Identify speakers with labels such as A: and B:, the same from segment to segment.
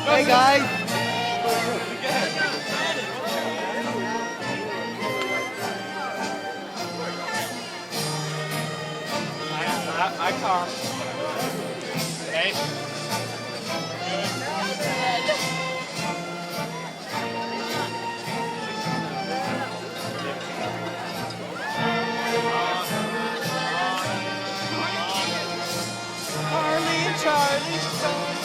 A: Hey guys!
B: I come. Hey.
A: Charlie and Charlie.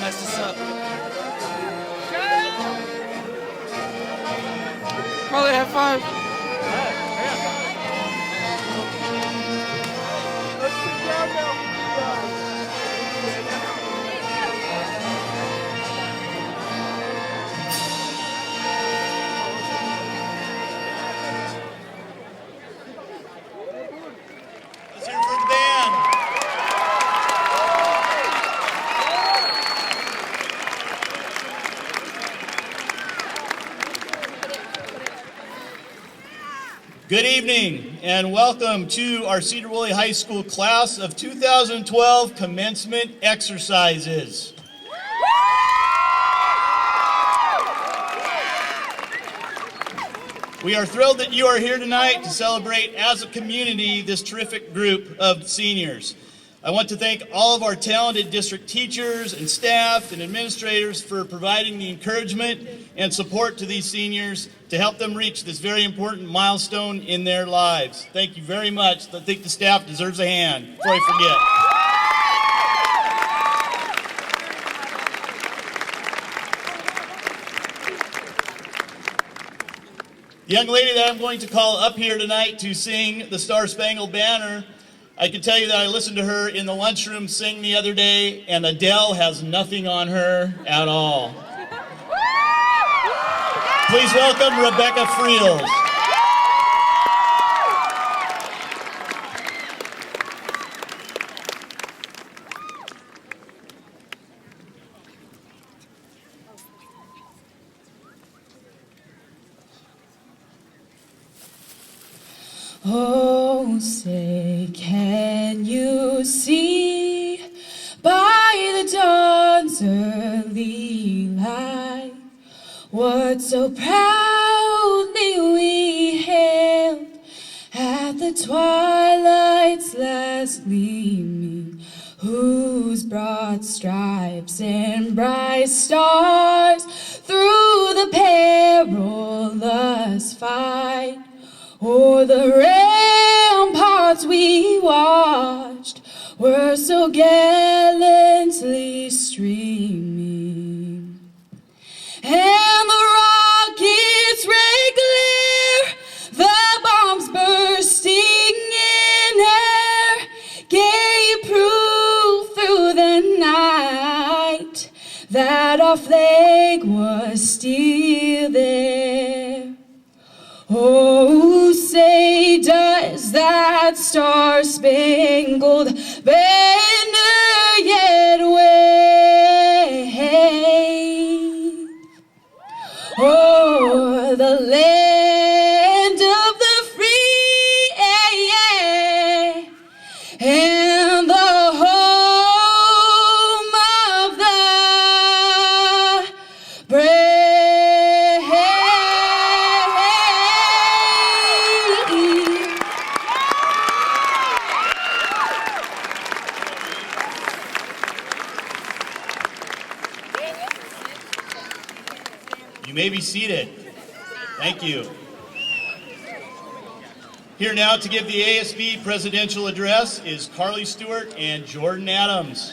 B: Mess this up.
A: Charlie, have fun. Let's sit down now.
C: Let's hear it for the band. Good evening and welcome to our Sedro-Woolley High School class of 2012 commencement exercises. We are thrilled that you are here tonight to celebrate as a community this terrific group of seniors. I want to thank all of our talented district teachers and staff and administrators for providing the encouragement and support to these seniors to help them reach this very important milestone in their lives. Thank you very much. I think the staff deserves a hand before I forget. The young lady that I'm going to call up here tonight to sing the Star-Spangled Banner, I can tell you that I listened to her in the lunchroom sing the other day, and Adele has nothing on her at all. Please welcome Rebecca Friels.
D: Oh, say, can you see by the dawn's early light what so proudly we hailed at the twilight's last gleaming, whose broad stripes and bright stars through the perilous fight o'er the ramparts we watched were so gallantly streaming, and the rockets' red glare, the bombs bursting in air, gave proof through the night that our flag was still there. Oh, say, does that star-spangled banner yet wave o'er the land of the free and the home of the brave?
C: You may be seated. Thank you. Here now to give the ASB presidential address is Carly Stewart and Jordan Adams.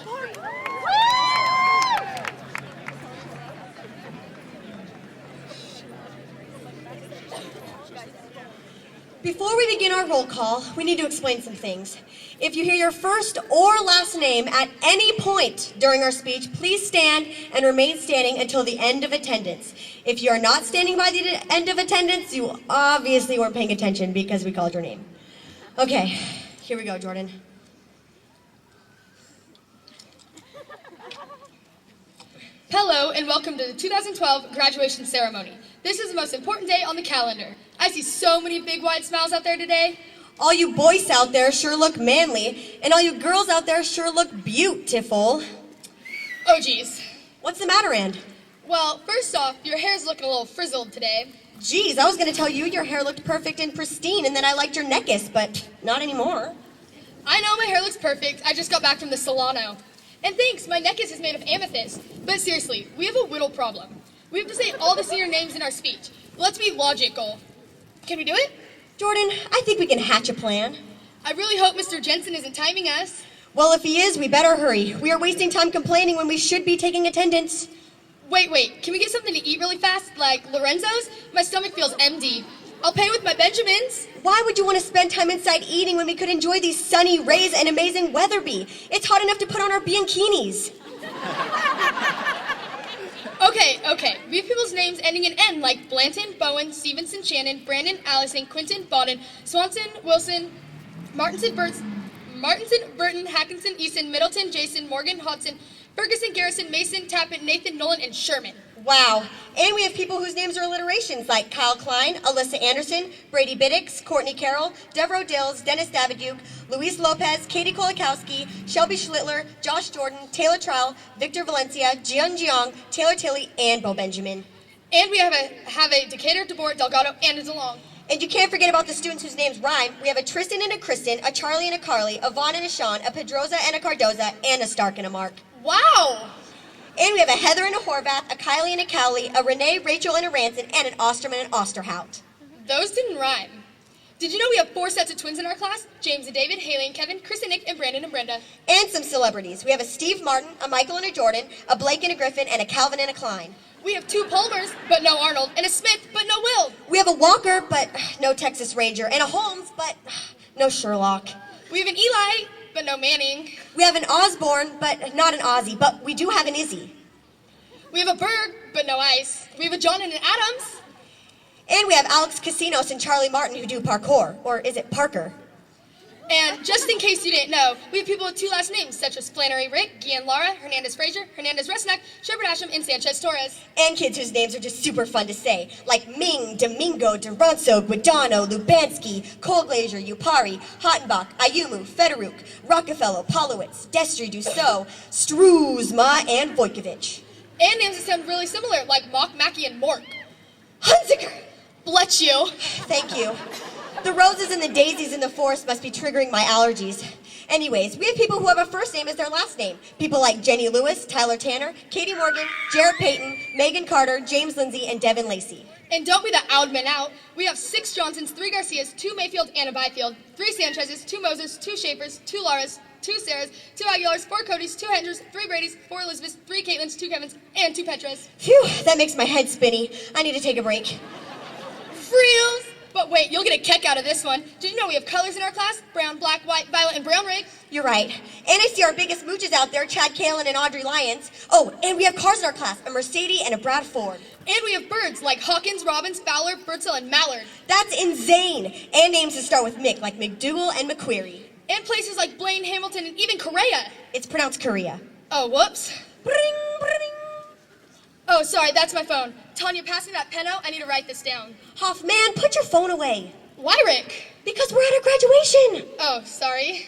E: Before we begin our roll call, we need to explain some things. If you hear your first or last name at any point during our speech, please stand and remain standing until the end of attendance. If you are not standing by the end of attendance, you obviously weren't paying attention because we called your name. Okay, here we go, Jordan.
F: Hello and welcome to the 2012 graduation ceremony. This is the most important day on the calendar. I see so many big wide smiles out there today.
E: All you boys out there sure look manly, and all you girls out there sure look beautiful.
F: Oh geez.
E: What's the matter, And?
F: Well, first off, your hair's looking a little frizzled today.
E: Geez, I was gonna tell you your hair looked perfect and pristine, and then I liked your necklace, but not anymore.
F: I know my hair looks perfect. I just got back from the Solano. And thanks, my necklace is made of amethyst. But seriously, we have a whittle problem. We have to say all the senior names in our speech. Let's be logical. Can we do it?
E: Jordan, I think we can hatch a plan.
F: I really hope Mr. Jensen isn't timing us.
E: Well, if he is, we better hurry. We are wasting time complaining when we should be taking attendance.
F: Wait, can we get something to eat really fast, like Lorenzo's? My stomach feels empty. I'll pay with my Benjamins.
E: Why would you want to spend time inside eating when we could enjoy these sunny rays and amazing weather be? It's hot enough to put on our bikinis.
F: Okay. We have people's names ending in N, like Blanton, Bowen, Stevenson, Shannon, Brandon, Allison, Quinton, Bawden, Swanson, Wilson, Martinson, Burton, Hackinson, Easton, Middleton, Jason, Morgan, Hodson, Ferguson, Garrison, Mason, Tappet, Nathan, Nolan, and Sherman.
E: Wow. And we have people whose names are alliterations, like Kyle Klein, Alyssa Anderson, Brady Biddix, Courtney Carroll, Deborah Dills, Dennis Daviduke, Luis Lopez, Katie Kolakowski, Shelby Schlittler, Josh Jordan, Taylor Trial, Victor Valencia, Jian Jiang, Taylor Tilley, and Bo Benjamin.
F: And we have a Decatur, DeBoer, Delgado, and a DeLong.
E: And you can't forget about the students whose names rhyme. We have a Tristan and a Kristen, a Charlie and a Carly, a Vaughn and a Sean, a Pedroza and a Cardoza, and a Stark and a Mark.
F: Wow!
E: And we have a Heather and a Horvath, a Kylie and a Cowley, a Renee, Rachel and a Ranson, and an Osterman and an Osterhout.
F: Those didn't rhyme. Did you know we have 4 sets of twins in our class? James and David, Haley and Kevin, Chris and Nick, and Brandon and Brenda.
E: And some celebrities. We have a Steve Martin, a Michael and a Jordan, a Blake and a Griffin, and a Calvin and a Klein.
F: We have 2 Palmers, but no Arnold, and a Smith, but no Will.
E: We have a Walker, but no Texas Ranger, and a Holmes, but no Sherlock.
F: We have an Eli, but no Manning.
E: We have an Osborne, but not an Ozzy, but we do have an Izzy.
F: We have a Berg, but no Ice. We have a John and an Adams.
E: And we have Alex Casinos and Charlie Martin who do parkour. Or is it Parker?
F: And just in case you didn't know, we have people with 2 last names, such as Flannery Rick, Gian Lara, Hernandez Frazier, Hernandez Resnack, Shepard Asham, and Sanchez Torres.
E: And kids whose names are just super fun to say, like Ming, Domingo, Duranzo, Guadano, Lubansky, Colglazier, Upari, Hottenbach, Ayumu, Fedoruk, Rockefeller, Polowitz, Destry, Dussault, Struzma, and Vojkovic.
F: And names that sound really similar, like Mock, Mackey, and Mork.
E: Hunziker!
F: Bless you.
E: Thank you. The roses and the daisies in the forest must be triggering my allergies. Anyways, we have people who have a first name as their last name. People like Jenny Lewis, Tyler Tanner, Katie Morgan, Jared Payton, Megan Carter, James Lindsay, and Devin Lacey.
F: And don't be the odd man out. We have 6 Johnsons, 3 Garcias, 2 Mayfield, and a Byfield, 3 Sanchez's, 2 Moses, 2 Schaefers, 2 Laras, 2 Sarahs, 2 Aguilars, 4 Codys, 2 Henders, 3 Bradys, 4 Elizabeths, 3 Caitlins, 2 Kevins, and 2 Petras.
E: Phew, that makes my head spinny. I need to take a break.
F: Frills! But wait, you'll get a kick out of this one. Did you know we have colors in our class? Brown, black, white, violet, and brown rig.
E: You're right. And I see our biggest mooches out there, Chad Kalen and Audrey Lyons. Oh, and we have cars in our class, a Mercedes and a Brad Ford.
F: And we have birds like Hawkins, Robbins, Fowler, Birdsell, and Mallard.
E: That's insane. And names that start with Mick, like McDougal and McQuarrie.
F: And places like Blaine, Hamilton, and even Correa.
E: It's pronounced Korea.
F: Oh, whoops.
E: Bring, bring.
F: Oh, sorry, that's my phone. Tanya, pass me that peno. I need to write this down.
E: Hoff, man, put your phone away.
F: Why, Rick?
E: Because we're at our graduation.
F: Oh, sorry.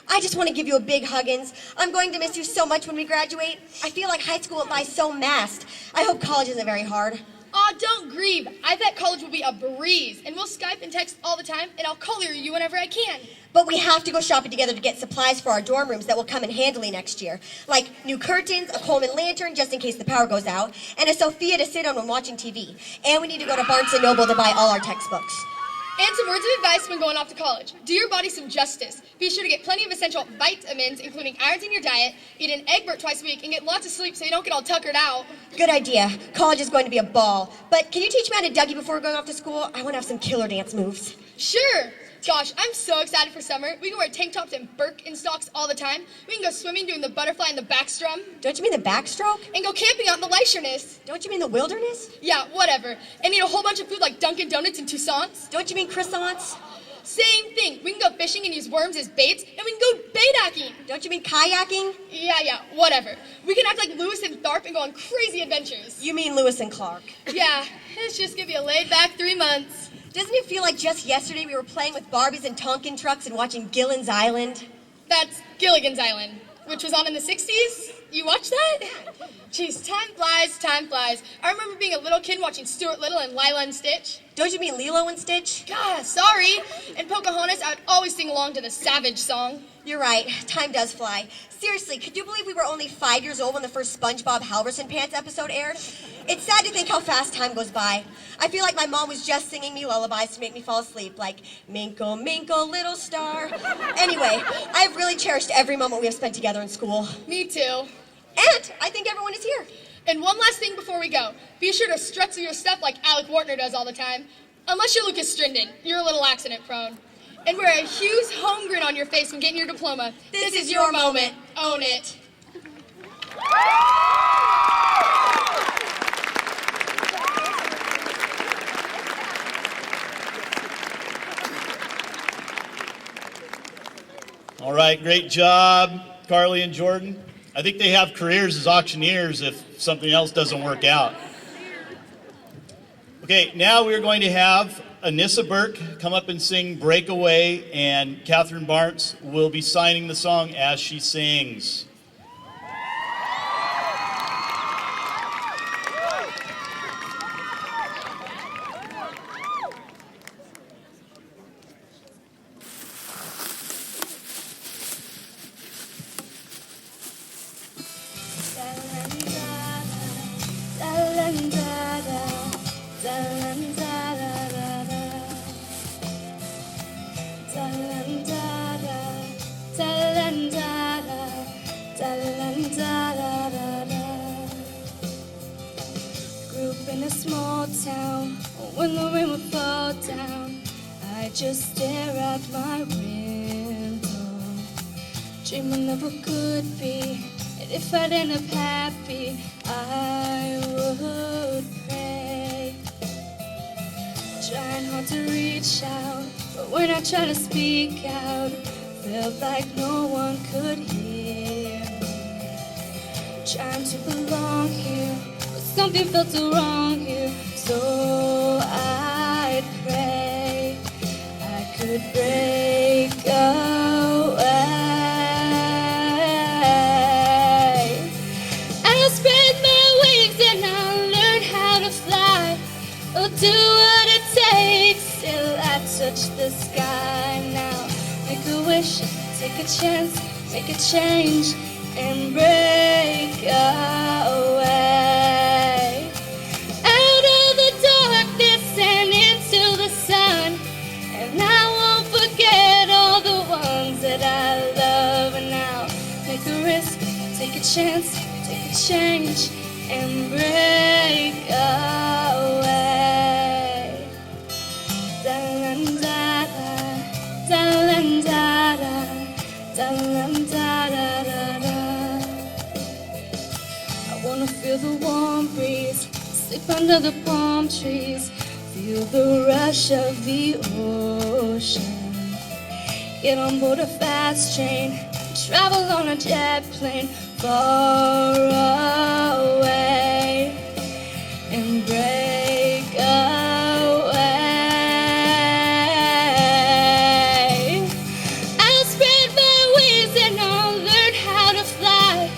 E: I just want to give you a big huggins. I'm going to miss you so much when we graduate. I feel like high school went by so fast. I hope college isn't very hard.
F: Aw, don't grieve. I bet college will be a breeze, and we'll Skype and text all the time, and I'll call you whenever I can.
E: But we have to go shopping together to get supplies for our dorm rooms that will come in handily next year. Like new curtains, a Coleman lantern just in case the power goes out, and a Sophia to sit on when watching TV. And we need to go to Barnes & Noble to buy all our textbooks.
F: And some words of advice when going off to college. Do your body some justice. Be sure to get plenty of essential vitamins, including irons in your diet, eat an egg Bert twice a week, and get lots of sleep so you don't get all tuckered out.
E: Good idea. College is going to be a ball. But can you teach me how to Dougie before going off to school? I want to have some killer dance moves.
F: Sure. Gosh, I'm so excited for summer. We can wear tank tops and Birkenstocks all the time. We can go swimming doing the butterfly and the backstrom.
E: Don't you mean the backstroke?
F: And go camping out in the Leisherness.
E: Don't you mean the wilderness?
F: Yeah, whatever. And eat a whole bunch of food like Dunkin' Donuts and Toussaint's.
E: Don't you mean croissants?
F: Same thing. We can go fishing and use worms as baits, and we can go bait-hacking.
E: Don't you mean kayaking?
F: Yeah, whatever. We can act like Lewis and Tharp and go on crazy adventures.
E: You mean Lewis and Clark.
F: Yeah, it's just gonna be a laid-back 3 months.
E: Doesn't it feel like just yesterday we were playing with Barbies and Tonkin trucks and watching Gillen's Island?
F: That's Gilligan's Island, which was on in the 60s. You watched that? Jeez, time flies, time flies. I remember being a little kid watching Stuart Little and Lilo and Stitch.
E: Don't you mean Lilo and Stitch?
F: God, sorry. In Pocahontas, I would always sing along to the Savage song.
E: You're right. Time does fly. Seriously, could you believe we were only 5 years old when the first SpongeBob Halverson Pants episode aired? It's sad to think how fast time goes by. I feel like my mom was just singing me lullabies to make me fall asleep, like Minkle, Minkle, Little Star. Anyway, I've really cherished every moment we have spent together in school.
F: Me too.
E: And I think everyone is here.
F: And one last thing before we go. Be sure to stretch through your stuff like Alec Wartner does all the time. Unless you're Lucas Strindon, you're a little accident prone. And wear a huge home grin on your face when getting your diploma. This is your moment. Own it.
C: All right, great job, Carly and Jordan. I think they have careers as auctioneers if something else doesn't work out. Okay, now we're going to have Anissa Burke come up and sing Breakaway, and Catherine Barnes will be signing the song as she sings.
G: Grew up in a small town. When the rain would fall down, I just stare out my window, dreaming of what could be. And if I'd end up happy, I would pray hard to reach out, but when I try to speak out, felt like no one could hear me. Trying to belong here, but something felt so wrong here. So I'd pray I could break away. I'll spread my wings and I'll learn how to fly. I'll do what it takes till I touch the sky. Now make a wish, take a chance, make a change, and break away. Out of the darkness and into the sun, and I won't forget all the ones that I love. And now make a risk, take a chance, take a change, and break away. I wanna feel the warm breeze, sleep under the palm trees, feel the rush of the ocean. Get on board a fast train, travel on a jet plane far away, and break away. I'll spread my wings and I'll learn how to fly.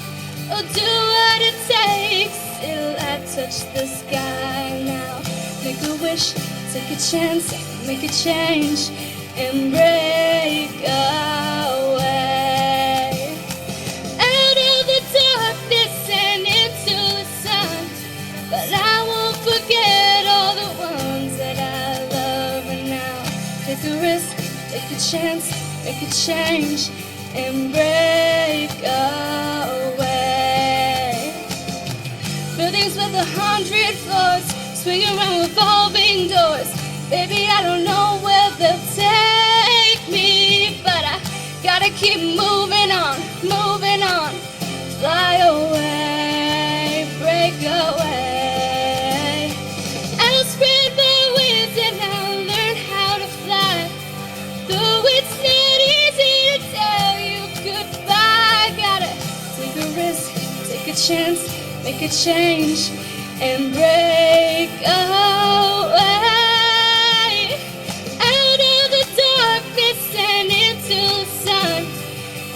G: I'll do what it takes till I touch the sky. Now make a wish, take a chance, make a change, and break away. Out of the darkness and into the sun, but I won't forget all the ones that I love. And now take a risk, take a chance, make a change, and break away. Buildings with 100 floors, swing around revolving doors. Baby, I don't know where they'll take me, but I gotta keep moving on, moving on. Fly away, break away. I'll spread my wings and I'll learn how to fly. Though it's not easy to tell you goodbye, gotta take a risk, take a chance, make a change, and break away. Out of the darkness and into the sun,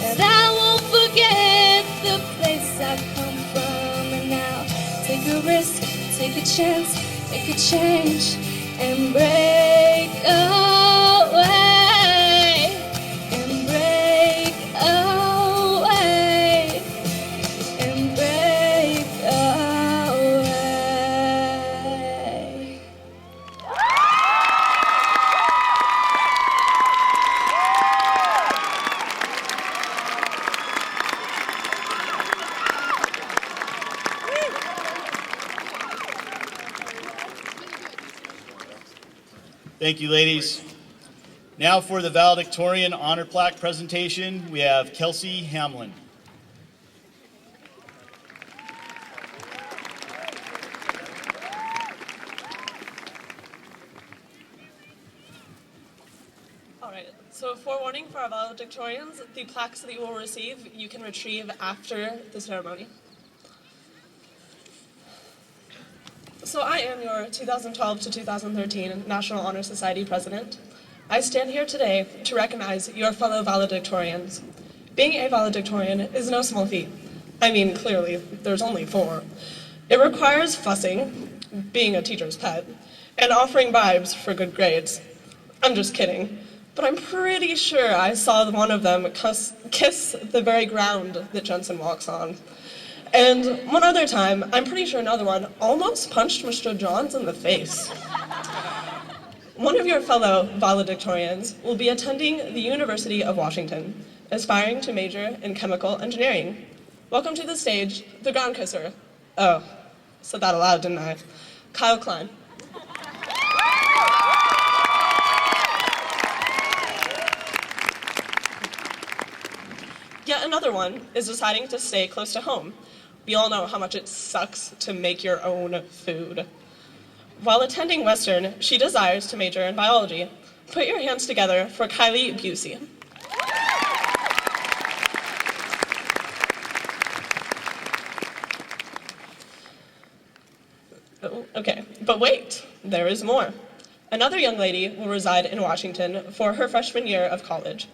G: and I won't forget the place I come from. And now take a risk, take a chance, make a change, and break away, and break away, and break away.
C: Thank you, ladies. Now for the valedictorian honor plaque presentation, we have Kelsey Hamlin.
H: All right, so forewarning for our valedictorians, the plaques that you will receive, you can retrieve after the ceremony. So I am your 2012 to 2013 National Honor Society President. I stand here today to recognize your fellow valedictorians. Being a valedictorian is no small feat. I mean, clearly, there's only 4. It requires fussing, being a teacher's pet, and offering bribes for good grades. I'm just kidding, but I'm pretty sure I saw one of them kiss the very ground that Jensen walks on. And one other time, I'm pretty sure another one almost punched Mr. Johns in the face. One of your fellow valedictorians will be attending the University of Washington, aspiring to major in chemical engineering. Welcome to the stage, the ground kisser. Oh, said that aloud, didn't I? Kyle Klein. Yet another one is deciding to stay close to home. We all know how much it sucks to make your own food. While attending Western, she desires to major in biology. Put your hands together for Kylie Busey. Okay, but wait, there is more. Another young lady will reside in Washington for her freshman year of college.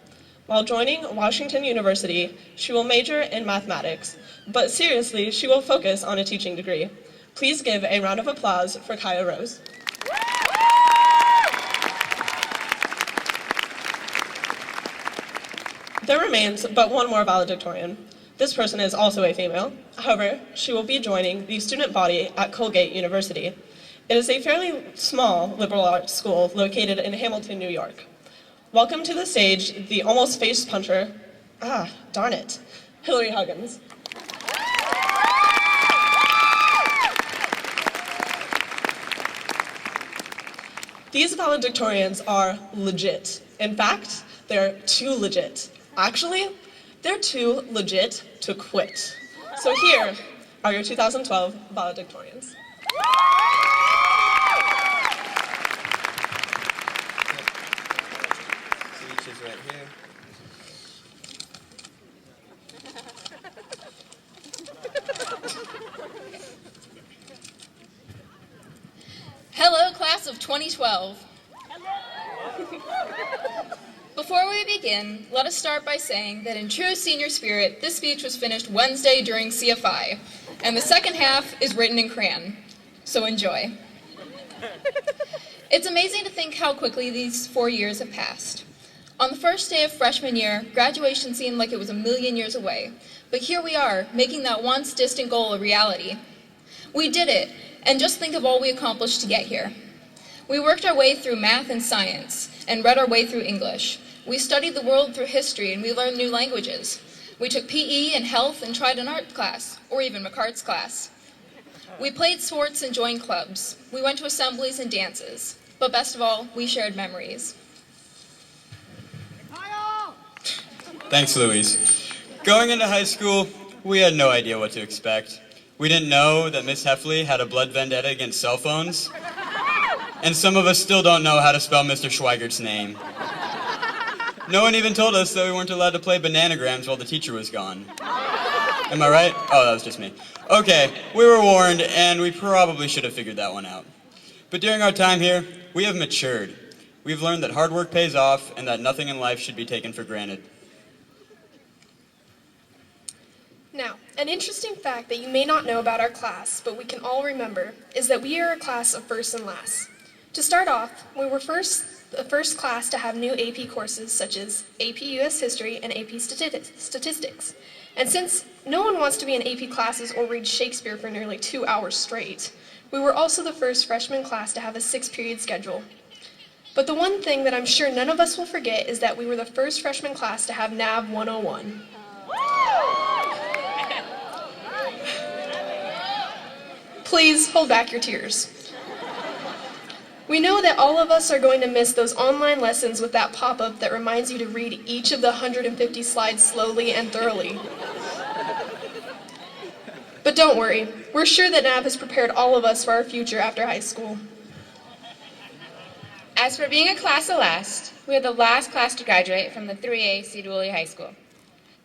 H: While joining Washington University, she will major in mathematics, but seriously, she will focus on a teaching degree. Please give a round of applause for Kaya Rose. There remains but one more valedictorian. This person is also a female. However, she will be joining the student body at Colgate University. It is a fairly small liberal arts school located in Hamilton, New York. Welcome to the stage, the almost face puncher, darn it, Hillary Huggins. These valedictorians are legit. In fact, they're too legit. Actually, they're too legit to quit. So here are your 2012 valedictorians.
A: Speech is right here.
I: Hello, class of 2012. Before we begin, let us start by saying that in true senior spirit, this speech was finished Wednesday during CFI, and the second half is written in crayon. So enjoy. It's amazing to think how quickly these 4 years have passed. On the first day of freshman year, graduation seemed like it was a million years away, but here we are, making that once distant goal a reality. We did it, and just think of all we accomplished to get here. We worked our way through math and science, and read our way through English. We studied the world through history, and we learned new languages. We took PE and health and tried an art class, or even McCart's class. We played sports and joined clubs. We went to assemblies and dances. But best of all, we shared memories.
J: Thanks, Louise. Going into high school, we had no idea what to expect. We didn't know that Miss Heffley had a blood vendetta against cell phones. And some of us still don't know how to spell Mr. Schweigert's name. No one even told us that we weren't allowed to play bananagrams while the teacher was gone. Am I right? Oh, that was just me. Okay, we were warned, and we probably should have figured that one out. But during our time here, we have matured. We've learned that hard work pays off, and that nothing in life should be taken for granted.
G: Now, an interesting fact that you may not know about our class, but we can all remember, is that we are a class of first and last. To start off, we were the first class to have new AP courses such as AP US History and AP Statistics. And since no one wants to be in AP classes or read Shakespeare for nearly 2 hours straight, we were also the first freshman class to have a 6-period schedule. But the one thing that I'm sure none of us will forget is that we were the first freshman class to have NAV 101. Please hold back your tears. We know that all of us are going to miss those online lessons with that pop-up that reminds you to read each of the 150 slides slowly and thoroughly. But don't worry, we're sure that NAV has prepared all of us for our future after high school.
K: As for being a class of last, we are the last class to graduate from the 3A Sedro-Woolley High School,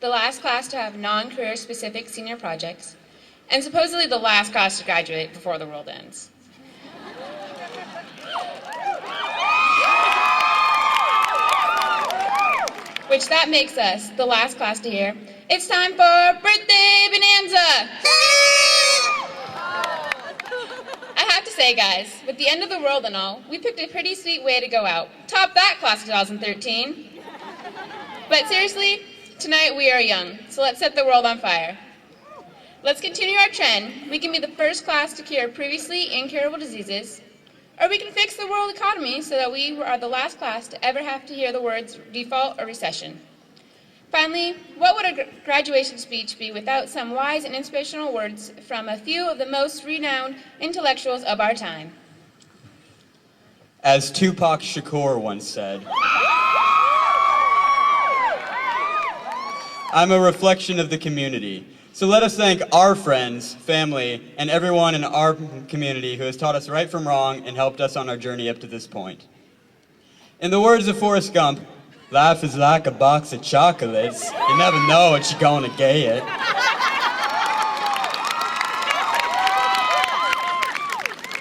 K: the last class to have non-career specific senior projects, and supposedly the last class to graduate before the world ends. Which that makes us the last class to hear, it's time for Birthday Bonanza! I have to say, guys, with the end of the world and all, we picked a pretty sweet way to go out. Top that, class of 2013. But seriously, tonight we are young, so let's set the world on fire. Let's continue our trend. We can be the first class to cure previously incurable diseases, or we can fix the world economy so that we are the last class to ever have to hear the words default or recession. Finally, what would a graduation speech be without some wise and inspirational words from a few of the most renowned intellectuals of our time?
J: As Tupac Shakur once said, I'm a reflection of the community. So let us thank our friends, family, and everyone in our community who has taught us right from wrong and helped us on our journey up to this point. In the words of Forrest Gump, life is like a box of chocolates. You never know what you're gonna get.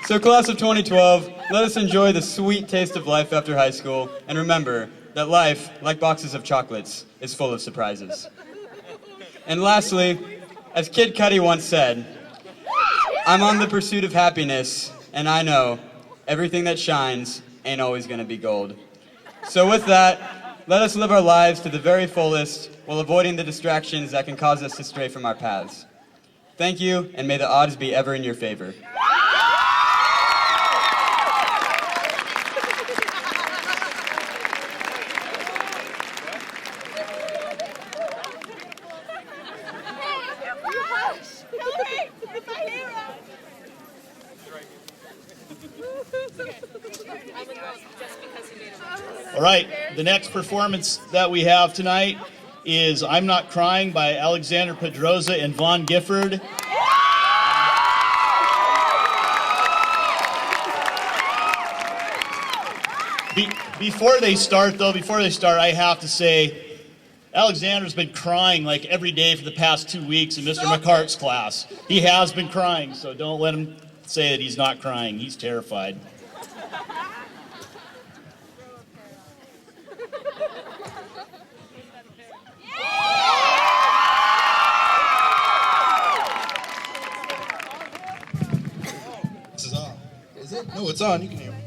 J: So class of 2012, let us enjoy the sweet taste of life after high school, and remember that life, like boxes of chocolates, is full of surprises. And lastly, as Kid Cudi once said, I'm on the pursuit of happiness, and I know everything that shines ain't always gonna be gold. So with that, let us live our lives to the very fullest while avoiding the distractions that can cause us to stray from our paths. Thank you, and may the odds be ever in your favor.
C: All right, the next performance that we have tonight is I'm Not Crying by Alexander Pedroza and Vaughn Gifford. Before they start, I have to say, Alexander's been crying like every day for the past 2 weeks in Mr. McCart's class. He has been crying, so don't let him say that he's not crying. He's terrified.
L: This is on. Is it? No, it's on. You can hear me.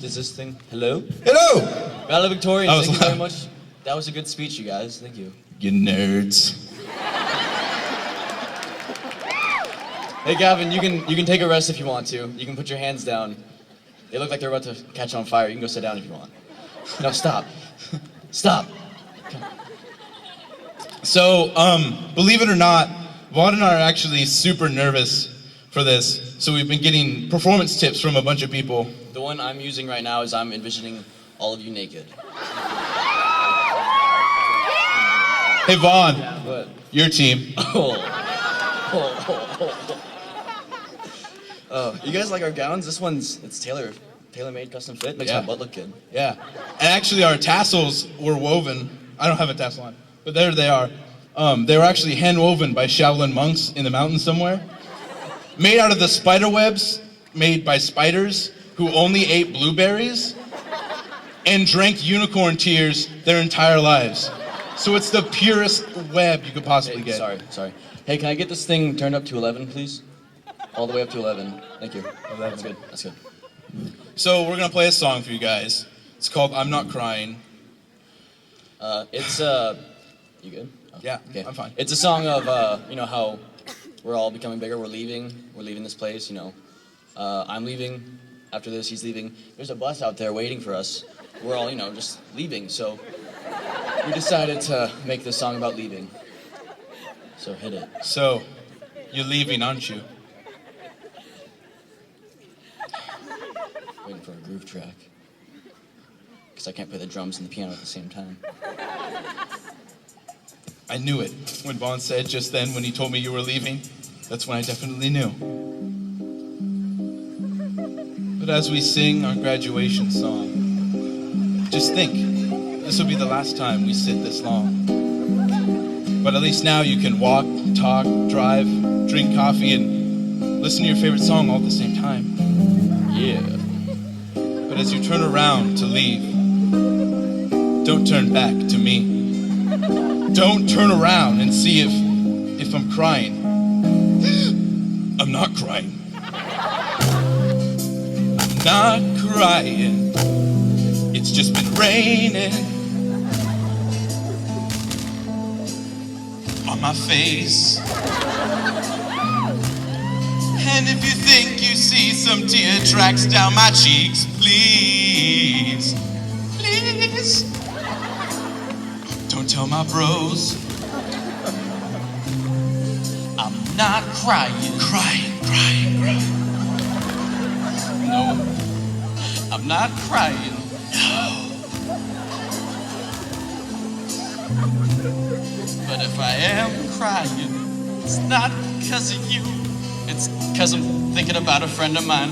M: Is this thing? Hello?
L: Hello!
M: Valedictorian,
L: That was
M: thank you very
L: loud.
M: much. That was a good speech, you guys. Thank you.
L: You nerds.
M: Hey, Gavin, you can take a rest if you want to. You can put your hands down. They look like they're about to catch on fire. You can go sit down if you want. No, stop. Stop.
L: So, believe it or not, Vaughn and I are actually super nervous for this. So we've been getting performance tips from a bunch of people.
M: The one I'm using right now is I'm envisioning all of you naked.
L: Hey, Vaughn.
M: What?
L: Your team.
M: Oh, you guys like our gowns? This one's, it's tailor-made, custom fit. Makes
L: Yeah.
M: my butt look good.
L: Yeah. And actually, our tassels were woven. I don't have a tassel on, but there they are. They were actually hand-woven by Shaolin monks in the mountains somewhere. Made out of the spider webs made by spiders who only ate blueberries and drank unicorn tears their entire lives. So it's the purest web you could possibly get.
M: Sorry. Hey, can I get this thing turned up to 11, please? All the way up to 11. Thank you.
L: 11.
M: That's good.
L: So we're gonna play a song for you guys. It's called "I'm Not Crying."
M: You good? Oh,
L: Yeah,
M: okay.
L: I'm fine.
M: It's a song of, you know, how we're all becoming bigger. We're leaving this place, you know. I'm leaving. After this, he's leaving. There's a bus out there waiting for us. We're all, you know, just leaving. So we decided to make this song about leaving. So hit it.
L: So, you're leaving, aren't you?
M: Waiting for a groove track. Because I can't play the drums and the piano at the same time.
L: I knew it. When Vaughn said just then, when he told me you were leaving, that's when I definitely knew. But as we sing our graduation song, just think, this will be the last time we sit this long. But at least now you can walk, talk, drive, drink coffee, and listen to your favorite song all at the same time.
M: Yeah.
L: But as you turn around to leave, don't turn back to me. Don't turn around and see if I'm crying. I'm not crying. I'm not crying. It's just been raining on my face. And if you think you see some tear tracks down my cheeks, please, please, don't tell my bros. I'm not crying. No, I'm not crying. No.
N: But if I am crying, it's not because of you. It's because I'm thinking about a friend of mine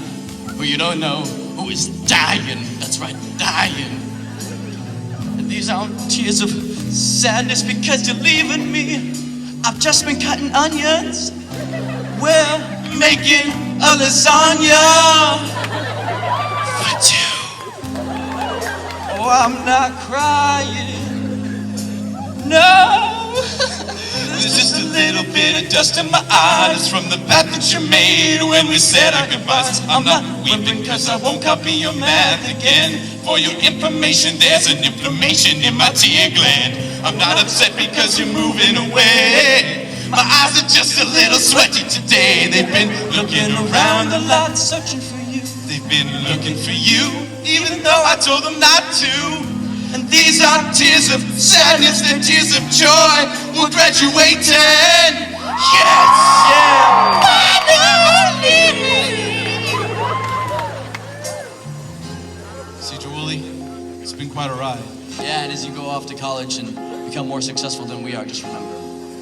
N: who you don't know, who is dying. That's right, dying. And these aren't tears of sadness because you're leaving me. I've just been cutting onions. We're making a lasagna for two. Oh, I'm not crying. No. There's just a little bit of dust in my eyes from the bath that you made when we said our goodbyes. I'm not weeping cause I won't copy your math again. For your information, there's an inflammation in my tear gland. I'm not upset because you're moving away. My eyes are just a little sweaty today. They've been looking around a lot, searching for you. They've been looking for you, even though I told them not to. And these aren't tears of sadness, they're tears of joy. We're graduating. Yes, yeah.
L: Sedro-Woolley, it's been quite a ride.
N: Yeah, and as you go off to college and become more successful than we are, just remember.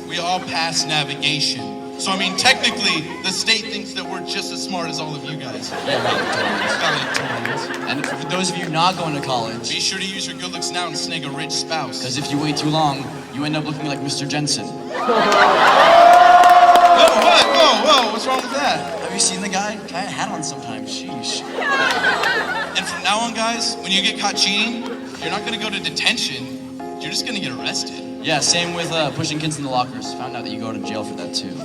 L: We all passed navigation. So, I mean, technically, the state thinks that we're just as smart as all of you guys.
N: Yeah, and for those of you not going to college,
L: be sure to use your good looks now and snag a rich spouse.
N: Because if you wait too long, you end up looking like Mr. Jensen.
L: Whoa, what's wrong with that?
N: Have you seen the guy? Guy had a hat on sometimes, sheesh.
L: And from now on, guys, when you get caught cheating, you're not gonna go to detention, you're just gonna get arrested.
N: Yeah, same with pushing kids in the lockers. Found out that you go to jail for that too.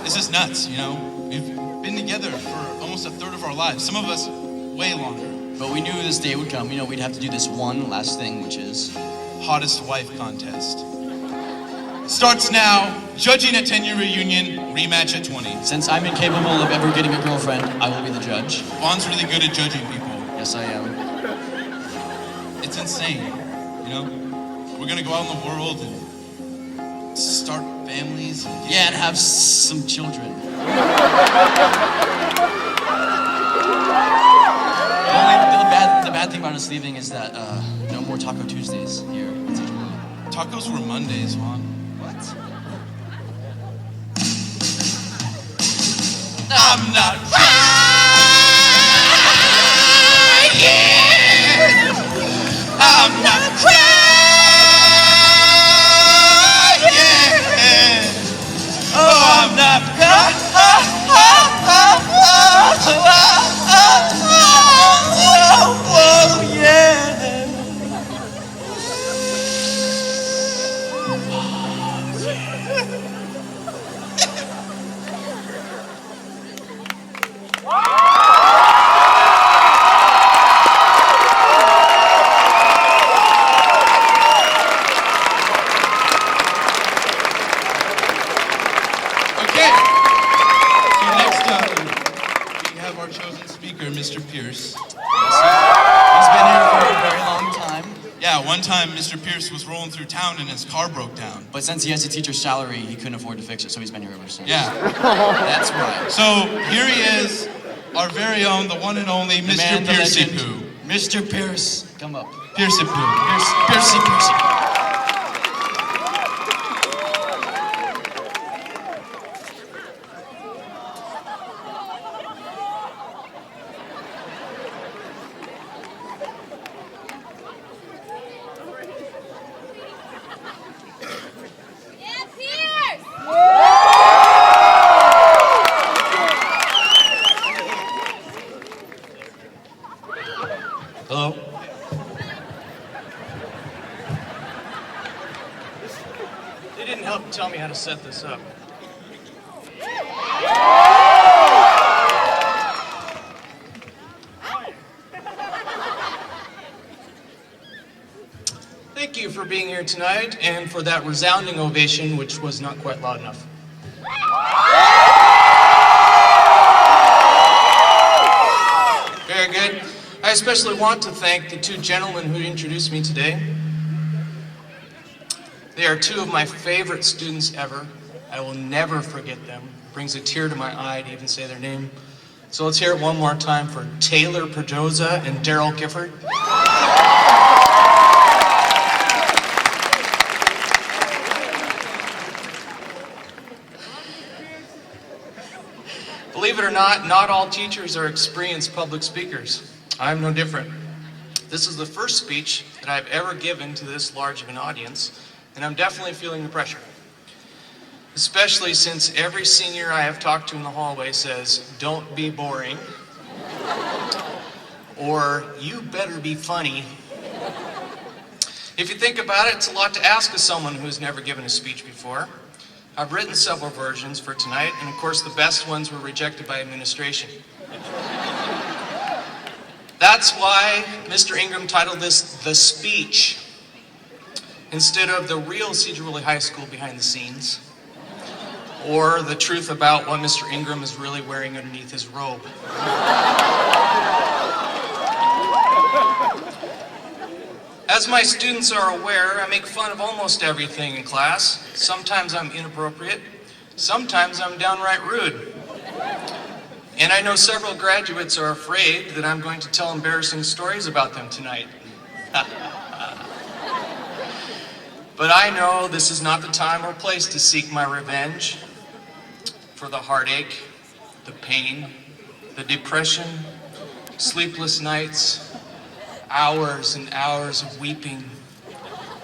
L: This is nuts, you know? We've been together for almost a third of our lives. Some of us way longer.
N: But we knew this day would come. You know, we'd have to do this one last thing, which is
L: hottest wife contest. Starts now. Judging at 10-year reunion, rematch at 20.
N: Since I'm incapable of ever getting a girlfriend, I will be the judge.
L: Vaughn's really good at judging people.
N: Yes, I am.
L: It's insane, you know? We're gonna go out in the world and start families.
N: And have some children. The bad thing about us leaving is that no more Taco Tuesdays here at Sedro-Woolley.
L: Tacos were Mondays, Vaughn.
N: What?
L: I'm not crying. I'm not crying. Oh, I'm not crying. Whoa, yeah. Mr. Pierce.
N: He's been here for a very long time.
L: Yeah, one time Mr. Pierce was rolling through town and his car broke down.
N: But since he has a teacher's salary, he couldn't afford to fix it, so he's been here ever since.
L: Yeah.
N: That's right.
L: So here he is, our very own, the one and only Mr. Piercy Poo.
N: Mr. Pierce, come up.
L: Piercy Poo.
N: Piercy.
O: Hello? They didn't help tell me how to set this up. Thank you for being here tonight and for that resounding ovation, which was not quite loud enough. Very good. I especially want to thank the two gentlemen who introduced me today. They are two of my favorite students ever. I will never forget them. It brings a tear to my eye to even say their name. So let's hear it one more time for Taylor Pedroza and Daryl Gifford. Believe it or not all teachers are experienced public speakers. I'm no different. This is the first speech that I've ever given to this large of an audience, and I'm definitely feeling the pressure. Especially since every senior I have talked to in the hallway says, "Don't be boring," or "You better be funny." If you think about it, it's a lot to ask of someone who's never given a speech before. I've written several versions for tonight, and of course the best ones were rejected by administration. That's why Mr. Ingram titled this The Speech, instead of the real Sedro-Woolley High School behind the scenes, or the truth about what Mr. Ingram is really wearing underneath his robe. As my students are aware, I make fun of almost everything in class. Sometimes I'm inappropriate, sometimes I'm downright rude. And I know several graduates are afraid that I'm going to tell embarrassing stories about them tonight. But I know this is not the time or place to seek my revenge for the heartache, the pain, the depression, sleepless nights, hours and hours of weeping,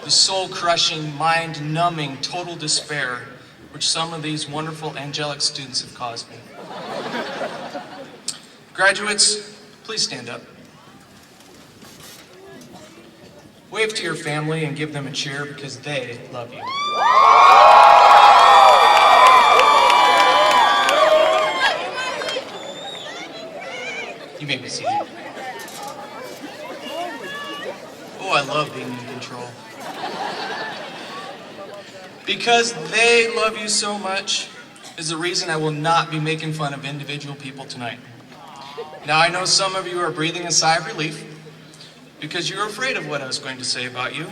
O: the soul-crushing, mind-numbing, total despair which some of these wonderful angelic students have caused me. Graduates, please stand up. Wave to your family and give them a cheer because they love you. You may be seated. Oh, I love being in control. Because they love you so much is the reason I will not be making fun of individual people tonight. Now, I know some of you are breathing a sigh of relief because you're afraid of what I was going to say about you,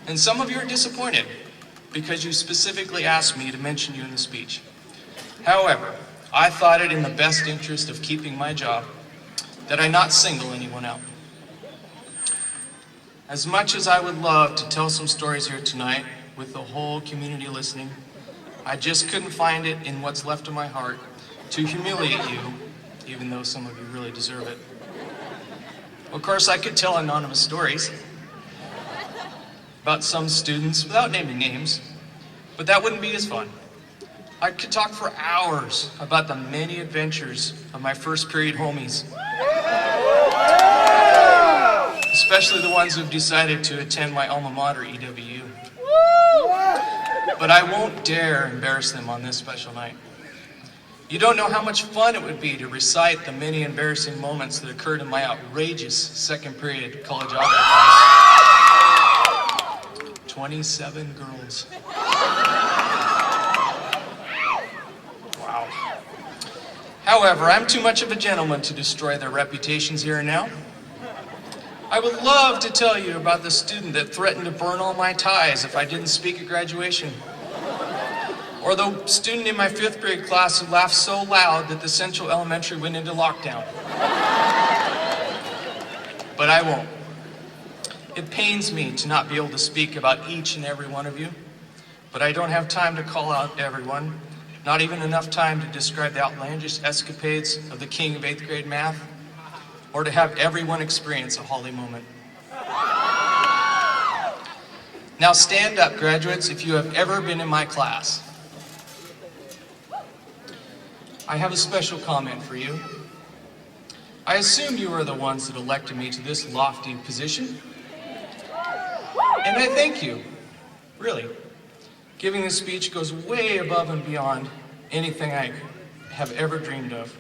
O: and some of you are disappointed because you specifically asked me to mention you in the speech. However, I thought it in the best interest of keeping my job that I not single anyone out. As much as I would love to tell some stories here tonight with the whole community listening, I just couldn't find it in what's left of my heart to humiliate you, even though some of you really deserve it. Of course, I could tell anonymous stories about some students without naming names, but that wouldn't be as fun. I could talk for hours about the many adventures of my first period homies, especially the ones who've decided to attend my alma mater, EWU. But I won't dare embarrass them on this special night. You don't know how much fun it would be to recite the many embarrassing moments that occurred in my outrageous second period college opera class. 27 girls. Wow. However, I'm too much of a gentleman to destroy their reputations here and now. I would love to tell you about the student that threatened to burn all my ties if I didn't speak at graduation. Or the student in my 5th grade class who laughed so loud that the Central Elementary went into lockdown. But I won't. It pains me to not be able to speak about each and every one of you, but I don't have time to call out everyone, not even enough time to describe the outlandish escapades of the king of 8th grade math, or to have everyone experience a holy moment. Now stand up, graduates, if you have ever been in my class. I have a special comment for you. I assume you are the ones that elected me to this lofty position. And I thank you, really. Giving this speech goes way above and beyond anything I have ever dreamed of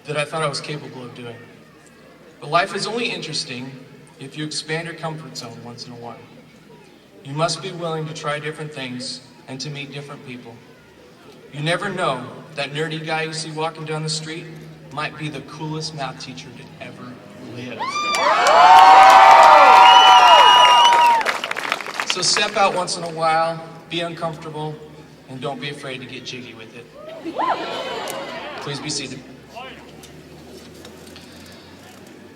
O: that I thought I was capable of doing. But life is only interesting if you expand your comfort zone once in a while. You must be willing to try different things and to meet different people. You never know, that nerdy guy you see walking down the street might be the coolest math teacher to ever live. So step out once in a while, be uncomfortable, and don't be afraid to get jiggy with it. Please be seated.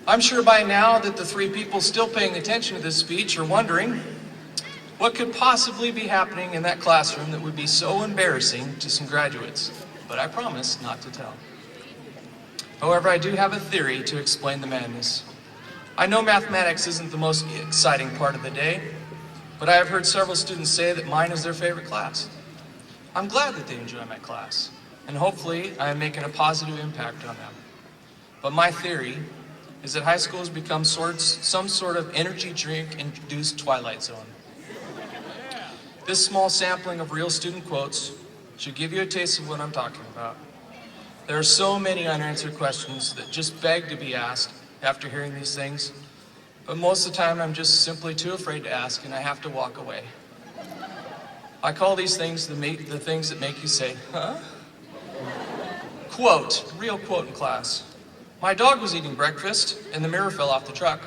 O: I'm sure by now that the 3 people still paying attention to this speech are wondering what could possibly be happening in that classroom that would be so embarrassing to some graduates. but I promise not to tell. However, I do have a theory to explain the madness. I know mathematics isn't the most exciting part of the day, but I have heard several students say that mine is their favorite class. I'm glad that they enjoy my class, and hopefully I am making a positive impact on them. But my theory is that high school has become some sort of energy drink-induced twilight zone. This small sampling of real student quotes should give you a taste of what I'm talking about. There are so many unanswered questions that just beg to be asked after hearing these things, but most of the time I'm just simply too afraid to ask and I have to walk away. I call these things the things that make you say, huh? Quote, real quote in class. My dog was eating breakfast and the mirror fell off the truck.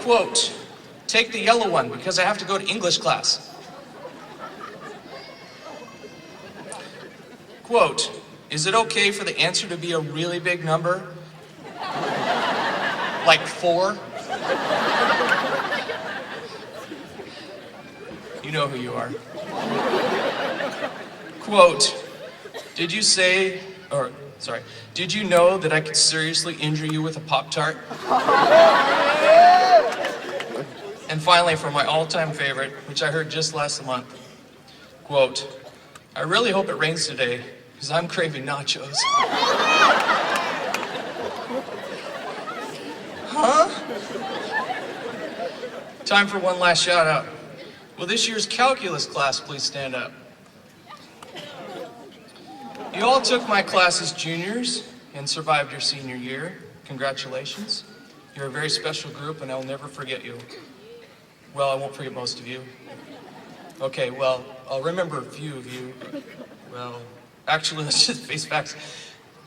O: Quote, take the yellow one because I have to go to English class. Quote, is it okay for the answer to be a really big number? Like 4? You know who you are. Quote, did you know that I could seriously injure you with a Pop-Tart? And finally, for my all-time favorite, which I heard just last month, quote, I really hope it rains today, because I'm craving nachos. Huh? Time for one last shout out. Will this year's calculus class please stand up? You all took my class as juniors and survived your senior year. Congratulations. You're a very special group and I'll never forget you. Well, I won't forget most of you. Okay, well, I'll remember a few of you. Well, actually, let's just face facts.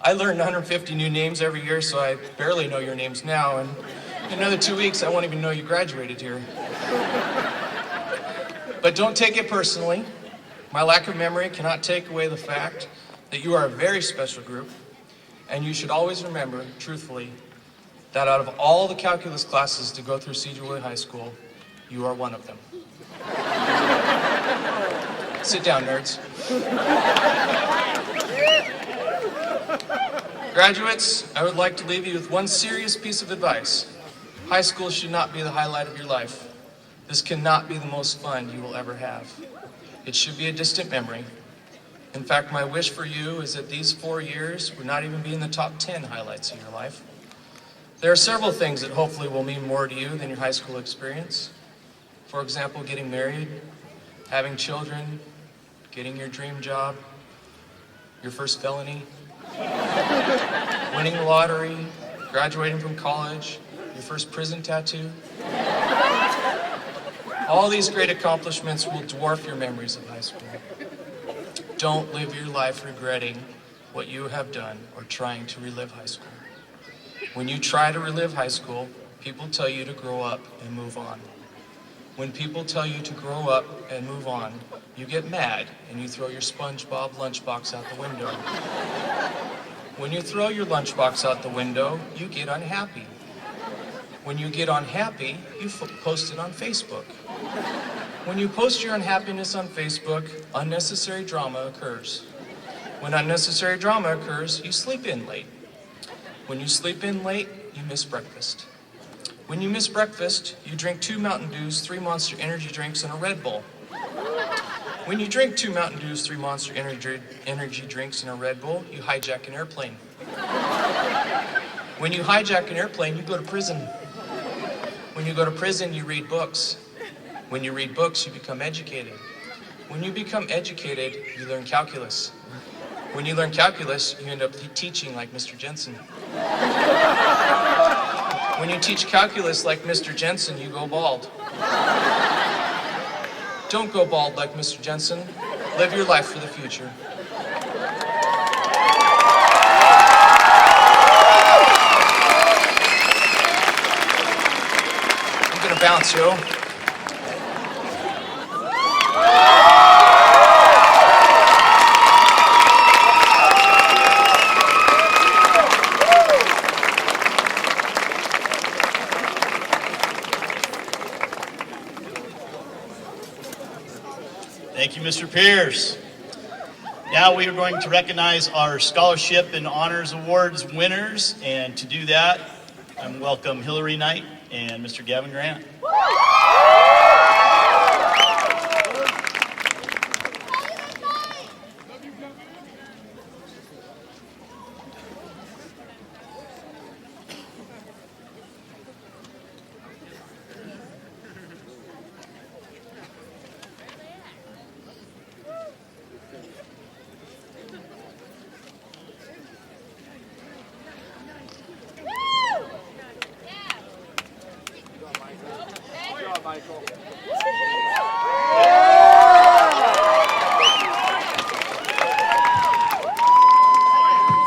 O: I learn 150 new names every year, so I barely know your names now, and in another 2 weeks, I won't even know you graduated here. But don't take it personally. My lack of memory cannot take away the fact that you are a very special group, and you should always remember, truthfully, that out of all the calculus classes to go through Sedro-Woolley High School, you are one of them. Sit down, nerds. Graduates, I would like to leave you with one serious piece of advice. High school should not be the highlight of your life. This cannot be the most fun you will ever have. It should be a distant memory. In fact, my wish for you is that these 4 years would not even be in the top 10 highlights of your life. There are several things that hopefully will mean more to you than your high school experience. For example, getting married, having children, getting your dream job, your first felony, winning the lottery, graduating from college, your first prison tattoo. All these great accomplishments will dwarf your memories of high school. Don't live your life regretting what you have done or trying to relive high school. When you try to relive high school, people tell you to grow up and move on. When people tell you to grow up and move on, you get mad and you throw your SpongeBob lunchbox out the window. When you throw your lunchbox out the window, you get unhappy. When you get unhappy, you post it on Facebook. When you post your unhappiness on Facebook, unnecessary drama occurs. When unnecessary drama occurs, you sleep in late. When you sleep in late, you miss breakfast. When you miss breakfast, you drink 2 Mountain Dews, 3 Monster Energy drinks, and a Red Bull. When you drink 2 Mountain Dews, 3 Monster Energy drinks, and a Red Bull, you hijack an airplane. When you hijack an airplane, you go to prison. When you go to prison, you read books. When you read books, you become educated. When you become educated, you learn calculus. When you learn calculus, you end up teaching like Mr. Jensen. When you teach calculus like Mr. Jensen, you go bald. Don't go bald like Mr. Jensen. Live your life for the future. I'm gonna bounce, yo.
C: Thank you, Mr. Pierce. Now we are going to recognize our Scholarship and Honors Awards winners, and to do that, I'm welcome Hillary Knight and Mr. Gavin Grant.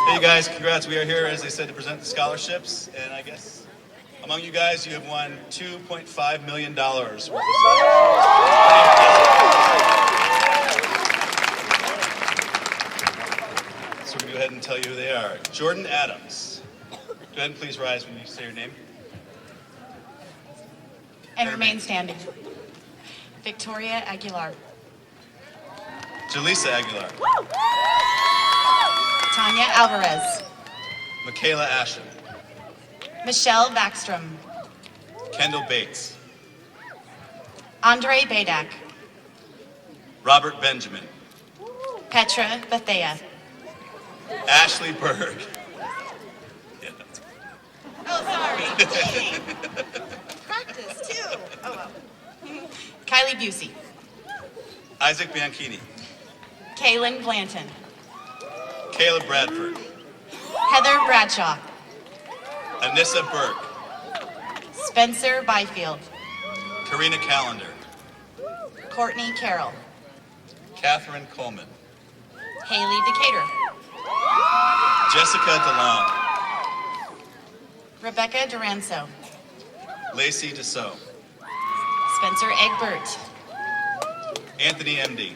C: Hey guys, congrats. We are here, as I said, to present the scholarships, and I guess among you guys, you have won $2.5 million worth of scholarships. So we're going to go ahead and tell you who they are. Jordan Adams. Go ahead and please rise when you say your name.
P: And remain standing. Victoria Aguilar.
C: Jaleesa Aguilar.
P: Tanya Alvarez.
C: Michaela Ashen.
P: Michelle Backstrom.
C: Kendall Bates.
P: Andre Badak.
C: Robert Benjamin.
P: Petra Bethea.
C: Ashley Berg. Yeah, that's
P: Oh, sorry. Practice, too. Oh, well. Kylie Busey.
C: Isaac Bianchini.
P: Kaylin Blanton.
C: Caleb Bradford.
P: Heather Bradshaw.
C: Anissa Burke.
P: Spencer Byfield.
C: Karina Callender.
P: Courtney Carroll.
C: Catherine Coleman.
P: Haley Decatur.
C: Jessica DeLong.
P: Rebecca Duranso.
C: Lacey Dussault.
P: Spencer Egbert.
C: Anthony MD.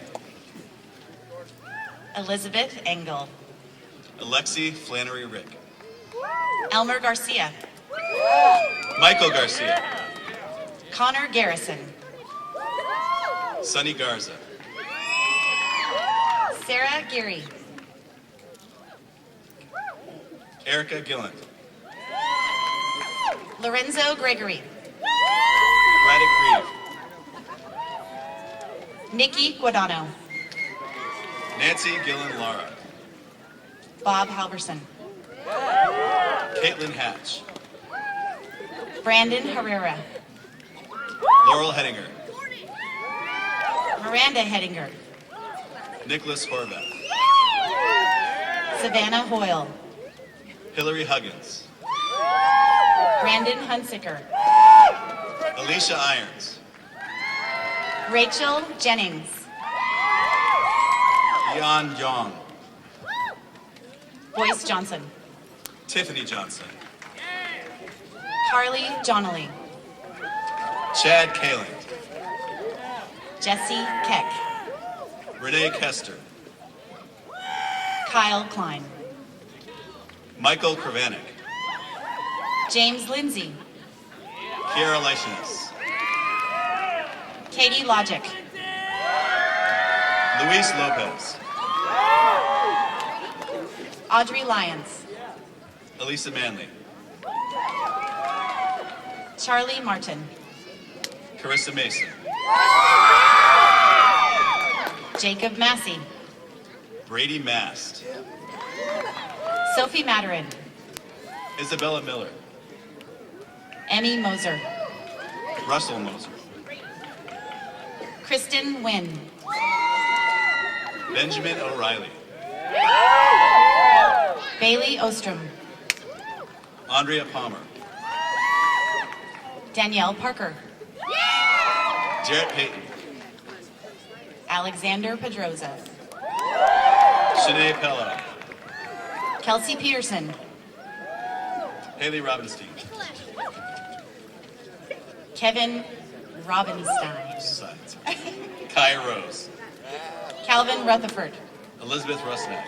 P: Elizabeth Engel.
C: Alexi Flannery Rick.
P: Elmer Garcia.
C: Michael Garcia.
P: Connor Garrison.
C: Sunny Garza.
P: Sarah Geary.
C: Erica Gilland.
P: Lorenzo Gregory.
C: Braddock Grieve.
P: Nikki Guadano.
C: Nancy Gillen Lara.
P: Bob Halverson.
C: Caitlin Hatch.
P: Brandon Herrera.
C: Laurel Hettinger.
P: Miranda Hettinger.
C: Nicholas Horvath.
P: Savannah Hoyle.
C: Hillary Huggins.
P: Brandon Hunsicker.
C: Alicia Irons.
P: Rachel Jennings.
C: Yan Jong.
P: Boyce Johnson.
C: Tiffany Johnson.
P: Carly Donnelly.
C: Chad Kaling.
P: Jesse Keck.
C: Renee Kester.
P: Kyle Klein.
C: Michael Kravanik.
P: James Lindsay.
C: Kiara Leishinus.
P: Katie Logic.
C: Luis Lopez.
P: Audrey Lyons.
C: Elisa Manley.
P: Charlie Martin.
C: Carissa Mason.
P: Jacob Massey.
C: Brady Mast.
P: Sophie Maturin.
C: Isabella Miller.
P: Emmy Moser.
C: Russell Moser.
P: Kristen Wynn.
C: Benjamin O'Reilly.
P: Bailey Ostrom.
C: Andrea Palmer.
P: Danielle Parker.
C: Jarrett Payton.
P: Alexander Pedroza.
C: Shanae Pello.
P: Kelsey Peterson.
C: Haley Robinstein.
P: Kevin Robinstein.
C: Science. Kai Rose.
P: Calvin Rutherford.
C: Elizabeth Rusnak.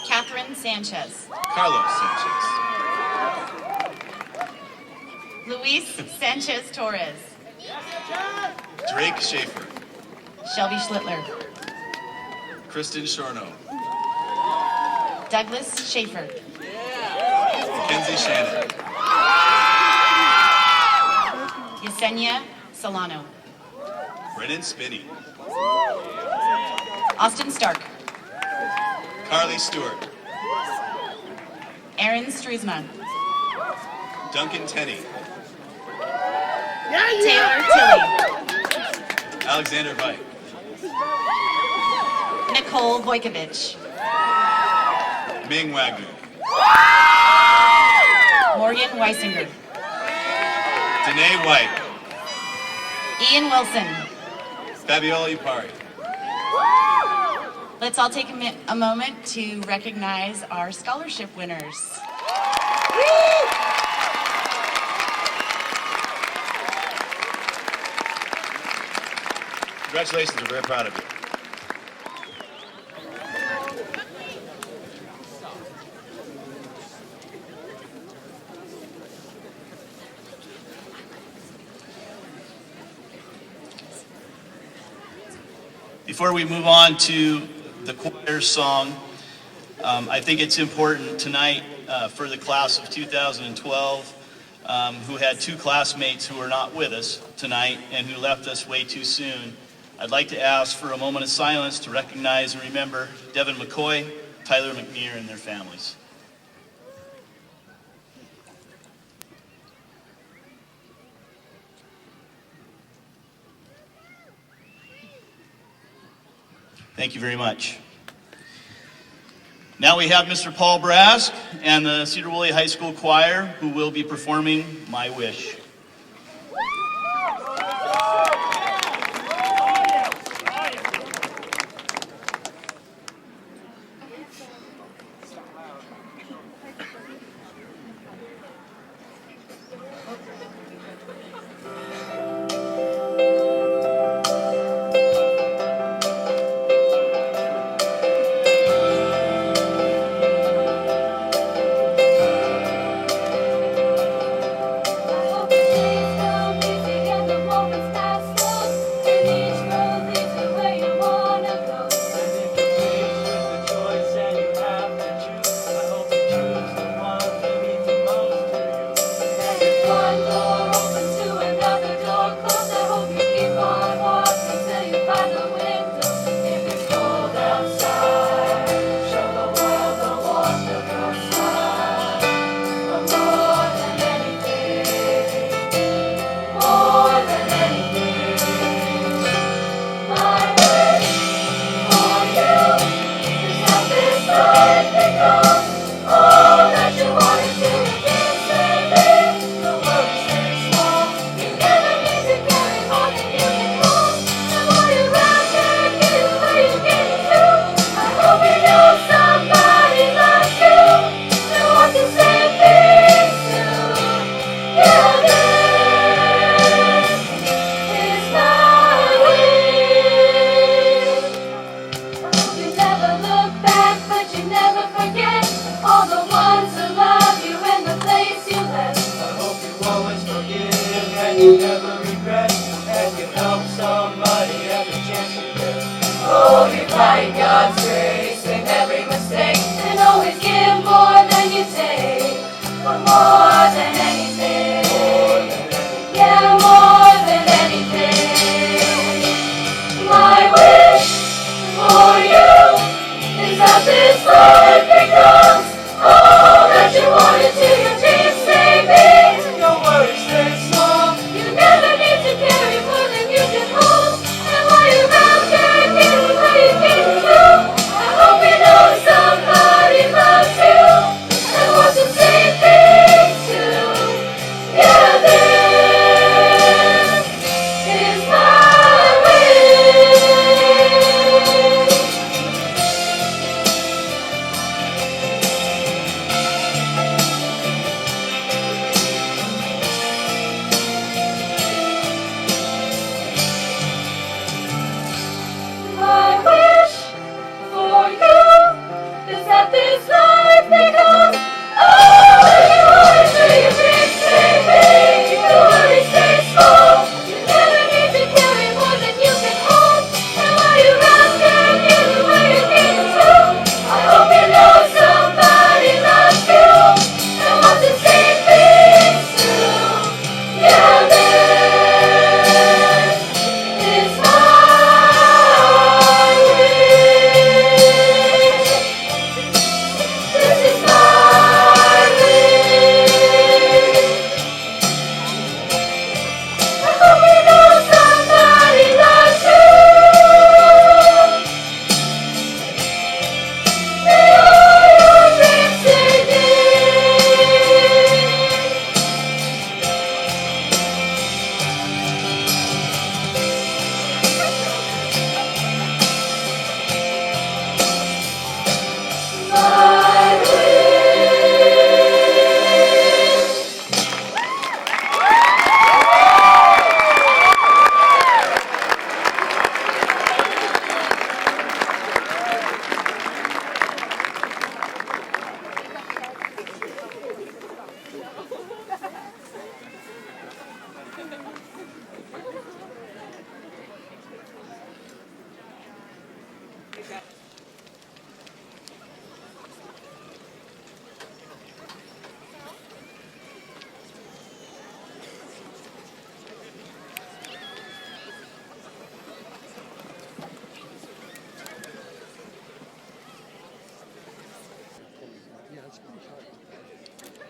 P: Catherine Sanchez.
C: Carlos Sanchez.
P: Luis Sanchez Torres.
C: Drake Schaefer.
P: Shelby Schlittler.
Q: Kristen Shorno.
P: Douglas Schaefer.
Q: Mackenzie Shannon.
P: Yesenia Solano.
Q: Brennan Spinney.
P: Austin Stark.
Q: Carly Stewart.
P: Aaron Struisma.
Q: Duncan Tenney.
P: Taylor Tilley.
Q: Alexander Veit.
P: Nicole Vojkovic.
Q: Ming Wagner.
P: Morgan Weisinger.
Q: Danae White.
P: Ian Wilson.
Q: Fabiola Upari.
P: Let's all take a moment to recognize our scholarship winners.
Q: Congratulations, we're very proud of you. Before we move on to the choir song, I think it's important tonight for the class of 2012 who had two classmates who are not with us tonight and who left us way too soon. I'd like to ask for a moment of silence to recognize and remember Devin McCoy, Tyler McNear, and their families. Thank you very much. Now we have Mr. Paul Brask and the Sedro-Woolley High School Choir who will be performing My Wish.
G: Carry more than you can hold, and while you're out there, give what you can.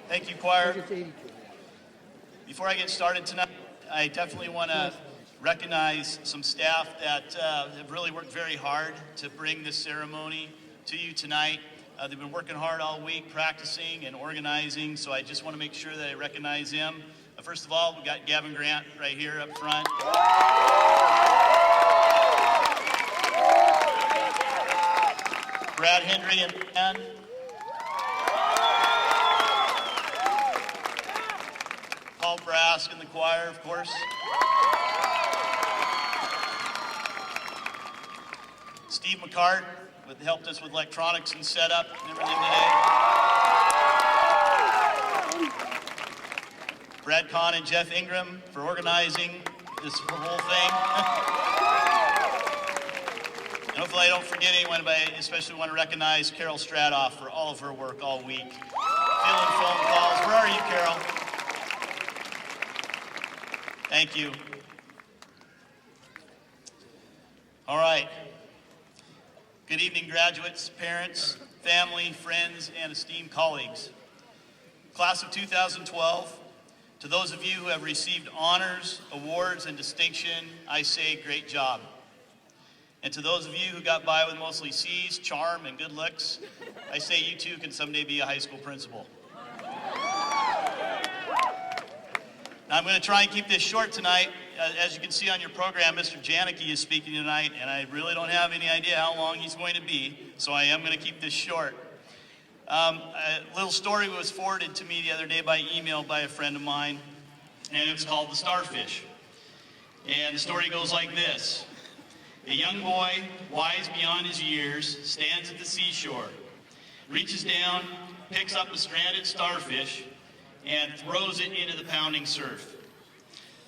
Q: Thank you, choir. Before I get started tonight, I definitely want to recognize some staff that have really worked very hard to bring this ceremony to you tonight. They've been working hard all week, practicing and organizing, so I just want to make sure that I recognize them. First of all, we've got Gavin Grant right here up front. Brad Hendry and Ann. Paul Brask in the choir, of course. Steve McCart helped us with electronics and setup and everything today. Brad Kahn and Jeff Ingram for organizing this whole thing. And hopefully I don't forget anyone, but I especially want to recognize Carol Stradoff for all of her work all week. Fielding phone calls. Where are you, Carol? Thank you. All right. Good evening, graduates, parents, family, friends, and esteemed colleagues. Class of 2012, to those of you who have received honors, awards, and distinction, I say great job. And to those of you who got by with mostly C's, charm, and good looks, I say you too can someday be a high school principal. Now, I'm going to try and keep this short tonight. As you can see on your program, Mr. Janicki is speaking tonight, and I really don't have any idea how long he's going to be, so I am going to keep this short. A little story was forwarded to me the other day by email by a friend of mine, and it was called The Starfish. And the story goes like this. A young boy, wise beyond his years, stands at the seashore, reaches down, picks up a stranded starfish, and throws it into the pounding surf.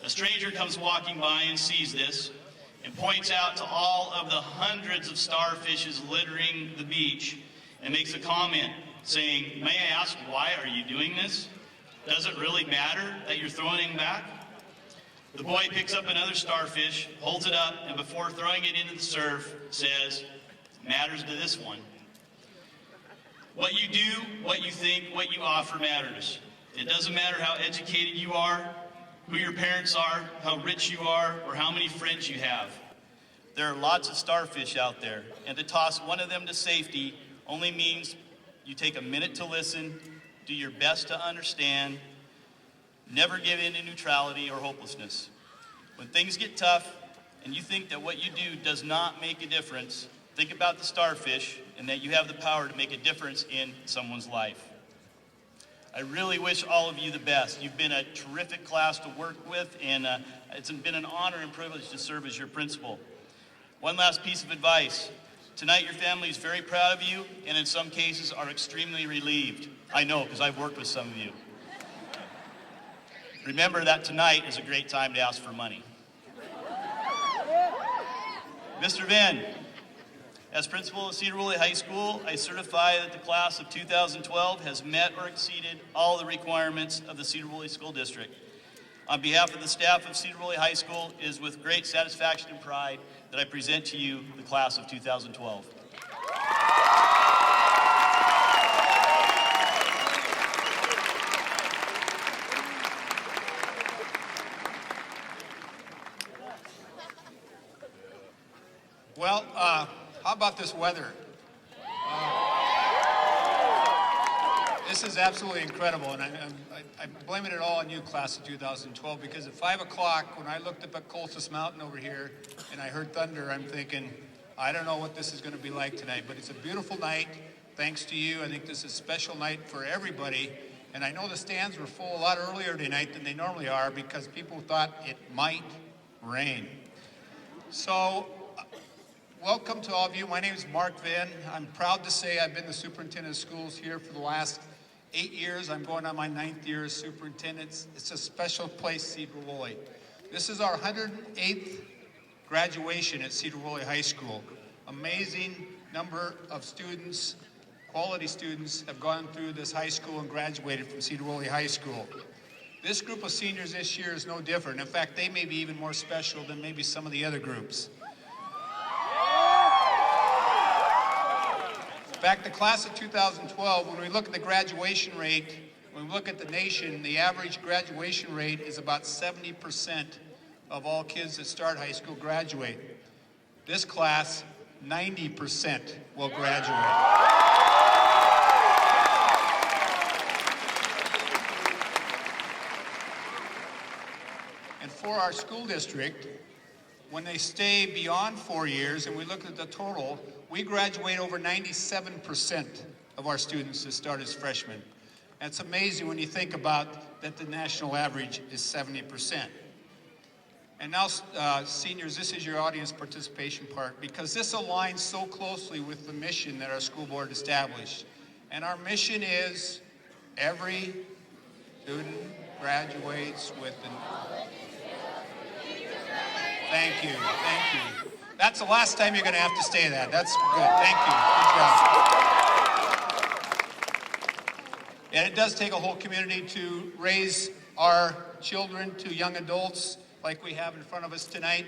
Q: A stranger comes walking by and sees this and points out to all of the hundreds of starfishes littering the beach and makes a comment saying, "May I ask, why are you doing this? Does it really matter that you're throwing him back?" The boy picks up another starfish, holds it up, and before throwing it into the surf, says, "Matters to this one." What you do, what you think, what you offer matters. It doesn't matter how educated you are, who your parents are, how rich you are, or how many friends you have. There are lots of starfish out there, and to toss one of them to safety only means you take a minute to listen, do your best to understand, never give in to neutrality or hopelessness. When things get tough and you think that what you do does not make a difference, think about the starfish and that you have the power to make a difference in someone's life. I really wish all of you the best. You've been a terrific class to work with, and it's been an honor and privilege to serve as your principal. One last piece of advice. Tonight your family is very proud of you, and in some cases are extremely relieved. I know, because I've worked with some of you. Remember that tonight is a great time to ask for money. Mr. Venn, as principal of Sedro-Woolley High School, I certify that the class of 2012 has met or exceeded all the requirements of the Sedro-Woolley School District. On behalf of the staff of Sedro-Woolley High School, it is with great satisfaction and pride that I present to you the class of 2012.
R: Well, how about this weather? This is absolutely incredible, and I'm blaming it all on you, class of 2012, because at 5 o'clock, when I looked up at Colsus Mountain over here and I heard thunder, I'm thinking, I don't know what this is going to be like tonight, but it's a beautiful night, thanks to you. I think this is a special night for everybody, and I know the stands were full a lot earlier tonight than they normally are because people thought it might rain. So, welcome to all of you. My name is Mark Venn. I'm proud to say I've been the superintendent of schools here for the last 8 years. I'm going on my 9th year as superintendent. It's a special place, Sedro-Woolley. This is our 108th graduation at Sedro-Woolley High School. Amazing number of students, quality students, have gone through this high school and graduated from Sedro-Woolley High School. This group of seniors this year is no different. In fact, they may be even more special than maybe some of the other groups. In fact, the class of 2012, when we look at the graduation rate when we look at the nation, the average graduation rate is about 70% of all kids that start high school graduate. This class, 90% will graduate. And for our school district, when they stay beyond 4 years and we look at the total, we graduate over 97% of our students that start as freshmen. That's amazing when you think about that the national average is 70%. And now, seniors, this is your audience participation part, because this aligns so closely with the mission that our school board established. And our mission is every student graduates with an... Thank you, thank you. That's the last time you're going to have to say that. That's good, thank you. Good job. And it does take a whole community to raise our children to young adults like we have in front of us tonight.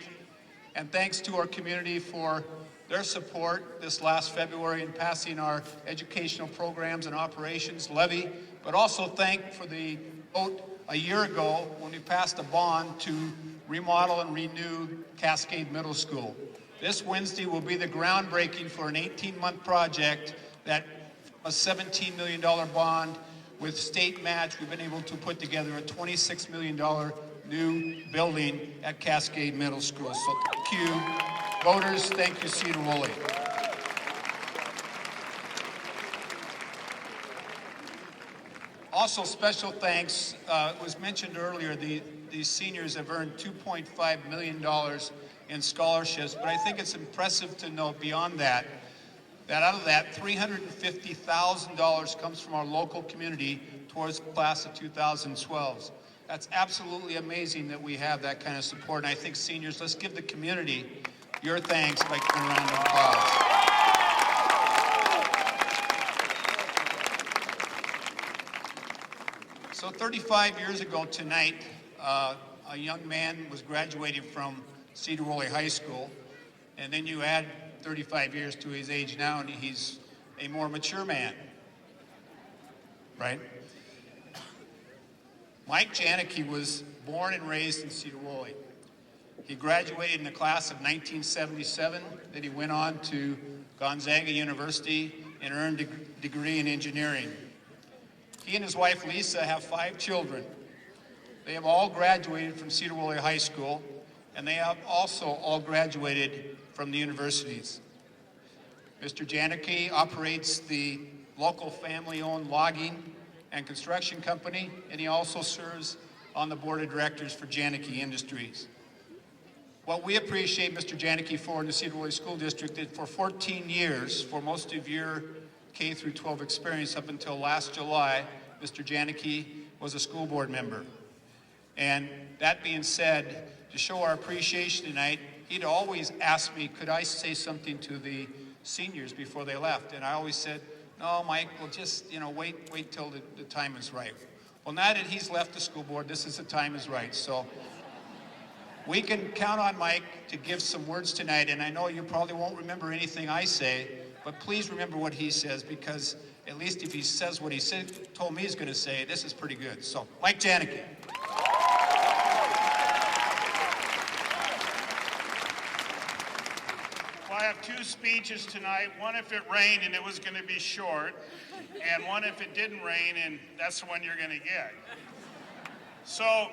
R: And thanks to our community for their support this last February in passing our educational programs and operations levy, but also thank for the vote a year ago when we passed a bond to remodel and renew Cascade Middle School. This Wednesday will be the groundbreaking for an 18-month project that a $17 million bond with state match. We've been able to put together a $26 million new building at Cascade Middle School. So thank you, voters. Thank you, Sedro-Woolley. Also, special thanks, it was mentioned earlier, these seniors have earned $2.5 million in scholarships, but I think it's impressive to note beyond that, that out of that, $350,000 comes from our local community towards the class of 2012. That's absolutely amazing that we have that kind of support, and I think seniors, let's give the community your thanks by giving a round of applause. So 35 years ago tonight, a young man was graduating from Sedro-Woolley High School, and then you add 35 years to his age now, and he's a more mature man, right? Mike Janicki was born and raised in Sedro-Woolley. He graduated in the class of 1977, then he went on to Gonzaga University and earned a degree in engineering. He and his wife Lisa have 5 children. They have all graduated from Sedro-Woolley High School, and they have also all graduated from the universities. Mr. Janicki operates the local family-owned logging and construction company, and he also serves on the board of directors for Janicki Industries. What we appreciate Mr. Janicki for in the Sedro-Woolley School District is for 14 years, for most of your K through 12 experience up until last July, Mr. Janicki was a school board member. And that being said, to show our appreciation tonight, he'd always ask me, could I say something to the seniors before they left? And I always said, no, Mike, we'll just, wait till the time is right. Well, now that he's left the school board, this is the time is right. So we can count on Mike to give some words tonight, and I know you probably won't remember anything I say, but please remember what he says, because at least if he says what he told me he's going to say, this is pretty good. So, Mike Janicki.
S: Well, I have 2 speeches tonight, one if it rained and it was going to be short, and one if it didn't rain and that's the one you're going to get. So,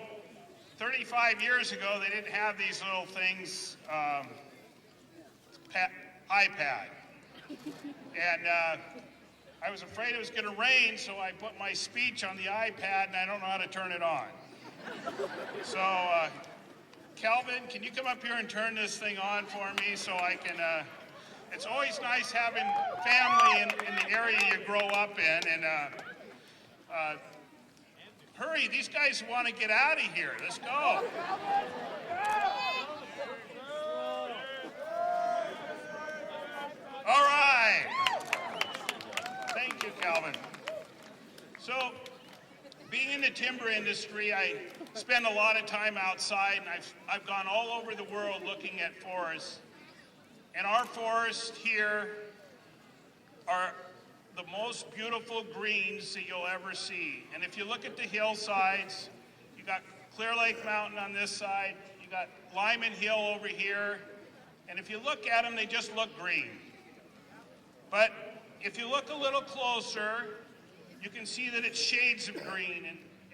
S: 35 years ago, they didn't have these little things, iPad. And I was afraid it was going to rain, so I put my speech on the iPad, and I don't know how to turn it on. So, Calvin, can you come up here and turn this thing on for me so I can, it's always nice having family in the area you grow up in, and hurry, these guys want to get out of here. Let's go. All right. Thank you, Calvin. So, being in the timber industry, I spend a lot of time outside, and I've gone all over the world looking at forests. And our forests here are the most beautiful greens that you'll ever see. And if you look at the hillsides, you got Clear Lake Mountain on this side, you got Lyman Hill over here, and if you look at them, they just look green. But if you look a little closer, you can see that it's shades of green,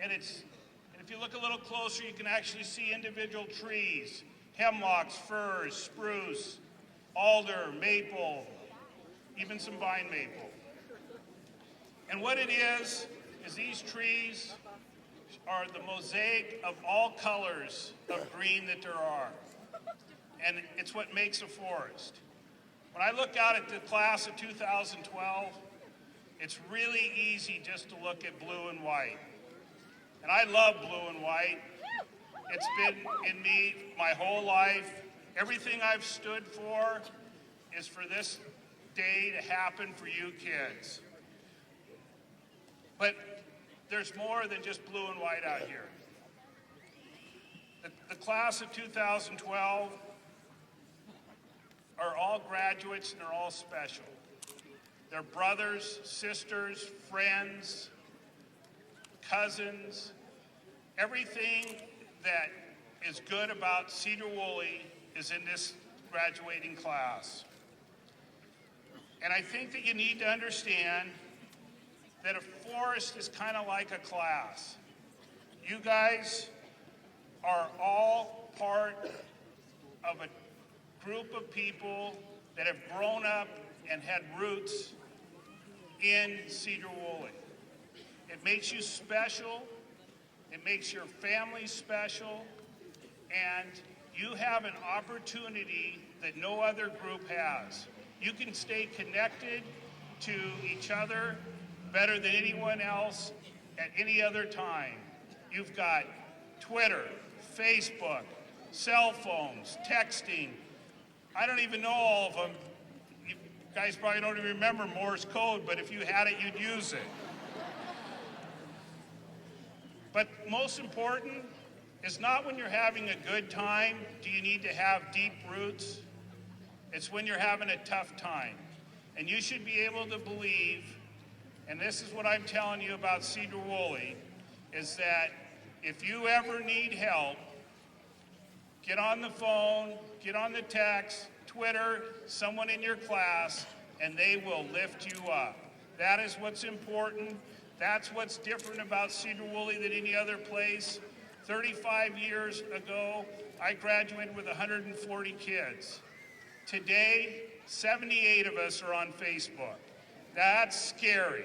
S: and if you look a little closer, you can actually see individual trees, hemlocks, firs, spruce, alder, maple, even some vine maple. And what it is these trees are the mosaic of all colors of green that there are. And it's what makes a forest. When I look out at the class of 2012, it's really easy just to look at blue and white. And I love blue and white. It's been in me my whole life. Everything I've stood for is for this day to happen for you kids. But there's more than just blue and white out here. The class of 2012 are all graduates and they're all special. They're brothers, sisters, friends, cousins. Everything that is good about Sedro-Woolley is in this graduating class. And I think that you need to understand that a forest is kind of like a class. You guys are all part of a group of people that have grown up and had roots in Sedro-Woolley. It makes you special. It makes your family special. And you have an opportunity that no other group has. You can stay connected to each other better than anyone else at any other time. You've got Twitter, Facebook, cell phones, texting. I don't even know all of them. You guys probably don't even remember Morse code, but if you had it, you'd use it. But most important is not when you're having a good time do you need to have deep roots. It's when you're having a tough time. And you should be able to believe, and this is what I'm telling you about Sedro-Woolley, is that if you ever need help, get on the phone, get on the text, Twitter, someone in your class, and they will lift you up. That is what's important. That's what's different about Sedro-Woolley than any other place. 35 years ago, I graduated with 140 kids. Today, 78 of us are on Facebook. That's scary.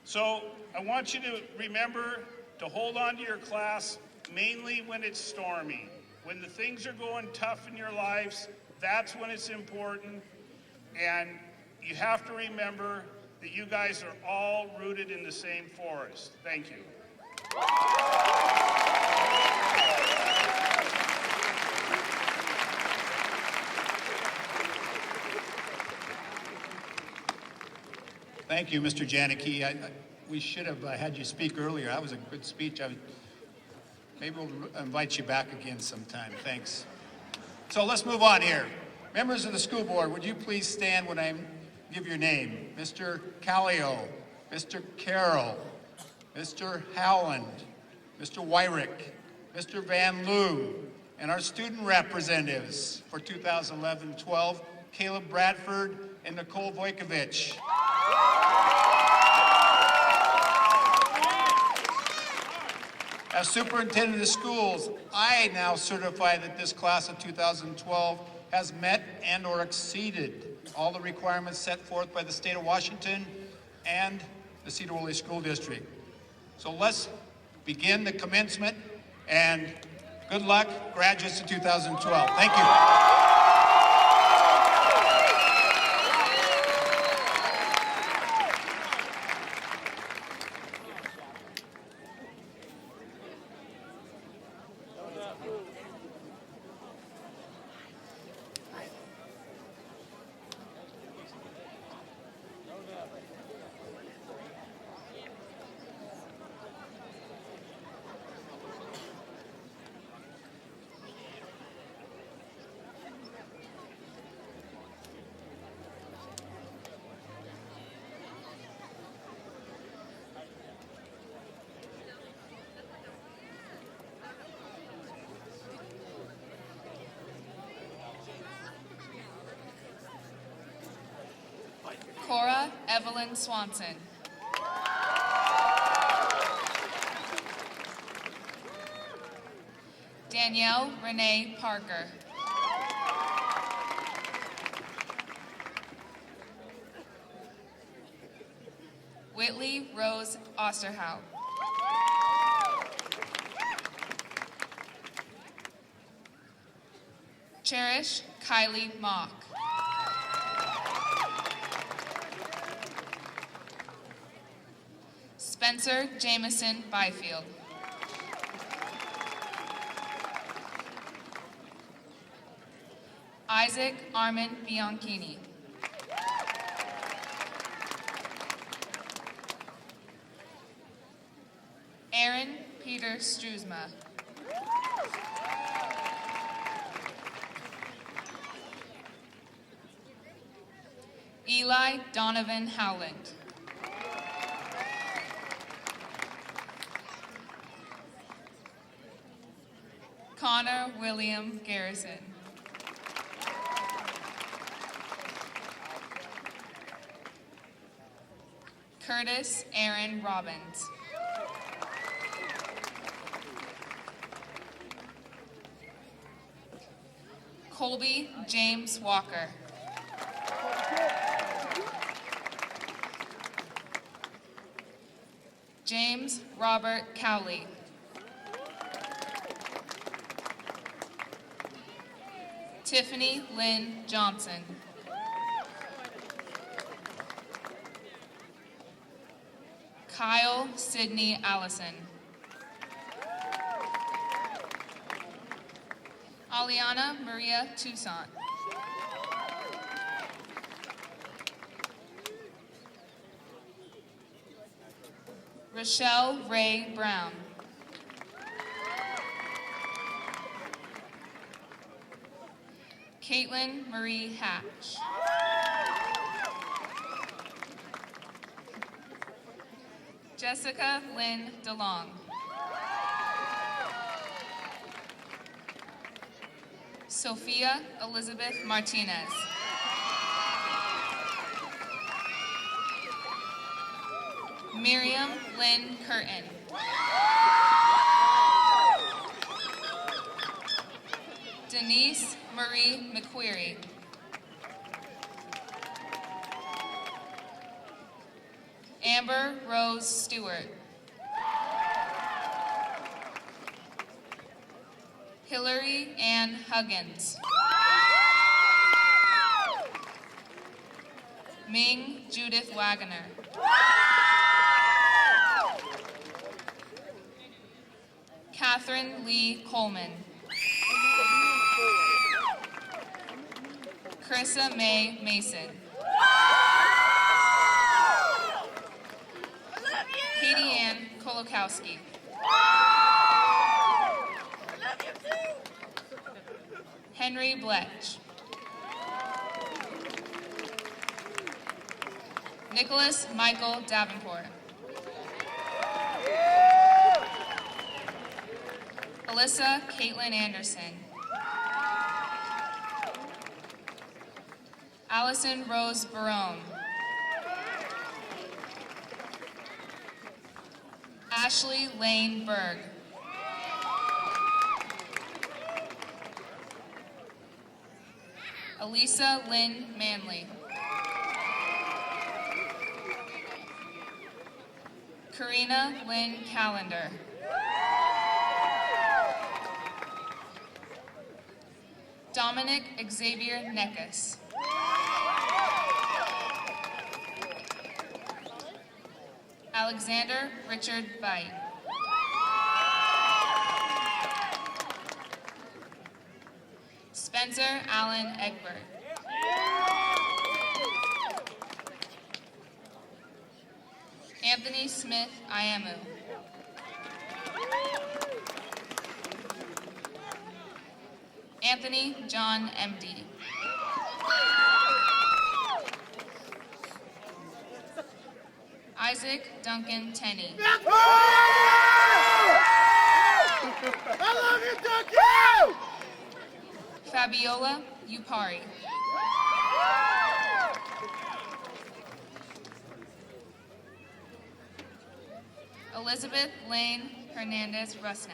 S: So I want you to remember to hold on to your class mainly when it's stormy. When the things are going tough in your lives, that's when it's important. And you have to remember that you guys are all rooted in the same forest. Thank you.
R: Thank you, Mr. Janicki. We should have had you speak earlier. That was a good speech. Maybe we'll invite you back again sometime. Thanks. So let's move on here. Members of the school board, would you please stand when I give your name? Mr. Callio, Mr. Carroll, Mr. Howland, Mr. Wyrick, Mr. Van Loo, and our student representatives for 2011-12, Caleb Bradford and Nicole Vojkovic. As superintendent of schools, I now certify that this class of 2012 has met and or exceeded all the requirements set forth by the state of Washington and the Sedro-Woolley School District. So let's begin the commencement, and good luck, graduates of 2012. Thank you.
T: Noah Evelyn Swanson. Danielle Renee Parker. Whitley Rose Osterhout. Cherish Kylie Mock. Spencer Jameson Byfield. Isaac Armin Bianchini. Aaron Peter Struzma. Eli Donovan Howland. Connor William Garrison. Curtis Aaron Robbins. Colby James Walker. James Robert Cowley. Tiffany Lynn Johnson. Kyle Sidney Allison. Aliana Maria Toussaint. Rochelle Ray Brown. Caitlin Marie Hatch. Jessica Lynn DeLong. Sophia Elizabeth Martinez. Miriam Lynn Curtin. Denise Marie McQuarrie. Amber Rose Stewart. Hillary Ann Huggins. Ming Judith Wagoner. Catherine Lee Coleman. Carissa May Mason. Katie Ann Kolokowski. Henry Bletch. Nicholas Michael Davenport. Alyssa Caitlin Anderson. Allison Rose Barone. Ashley Lane Berg. Elisa Lynn Manley. Karina Lynn Callender. Dominic Xavier Neckus. Alexander Richard Bite. Spencer Allen Egbert. Anthony Smith Iamu. Anthony John MD. Isaac Duncan Tenney.
A: I love you, Duncan!
T: Fabiola Upari. Elizabeth Lane Hernandez Rusnak.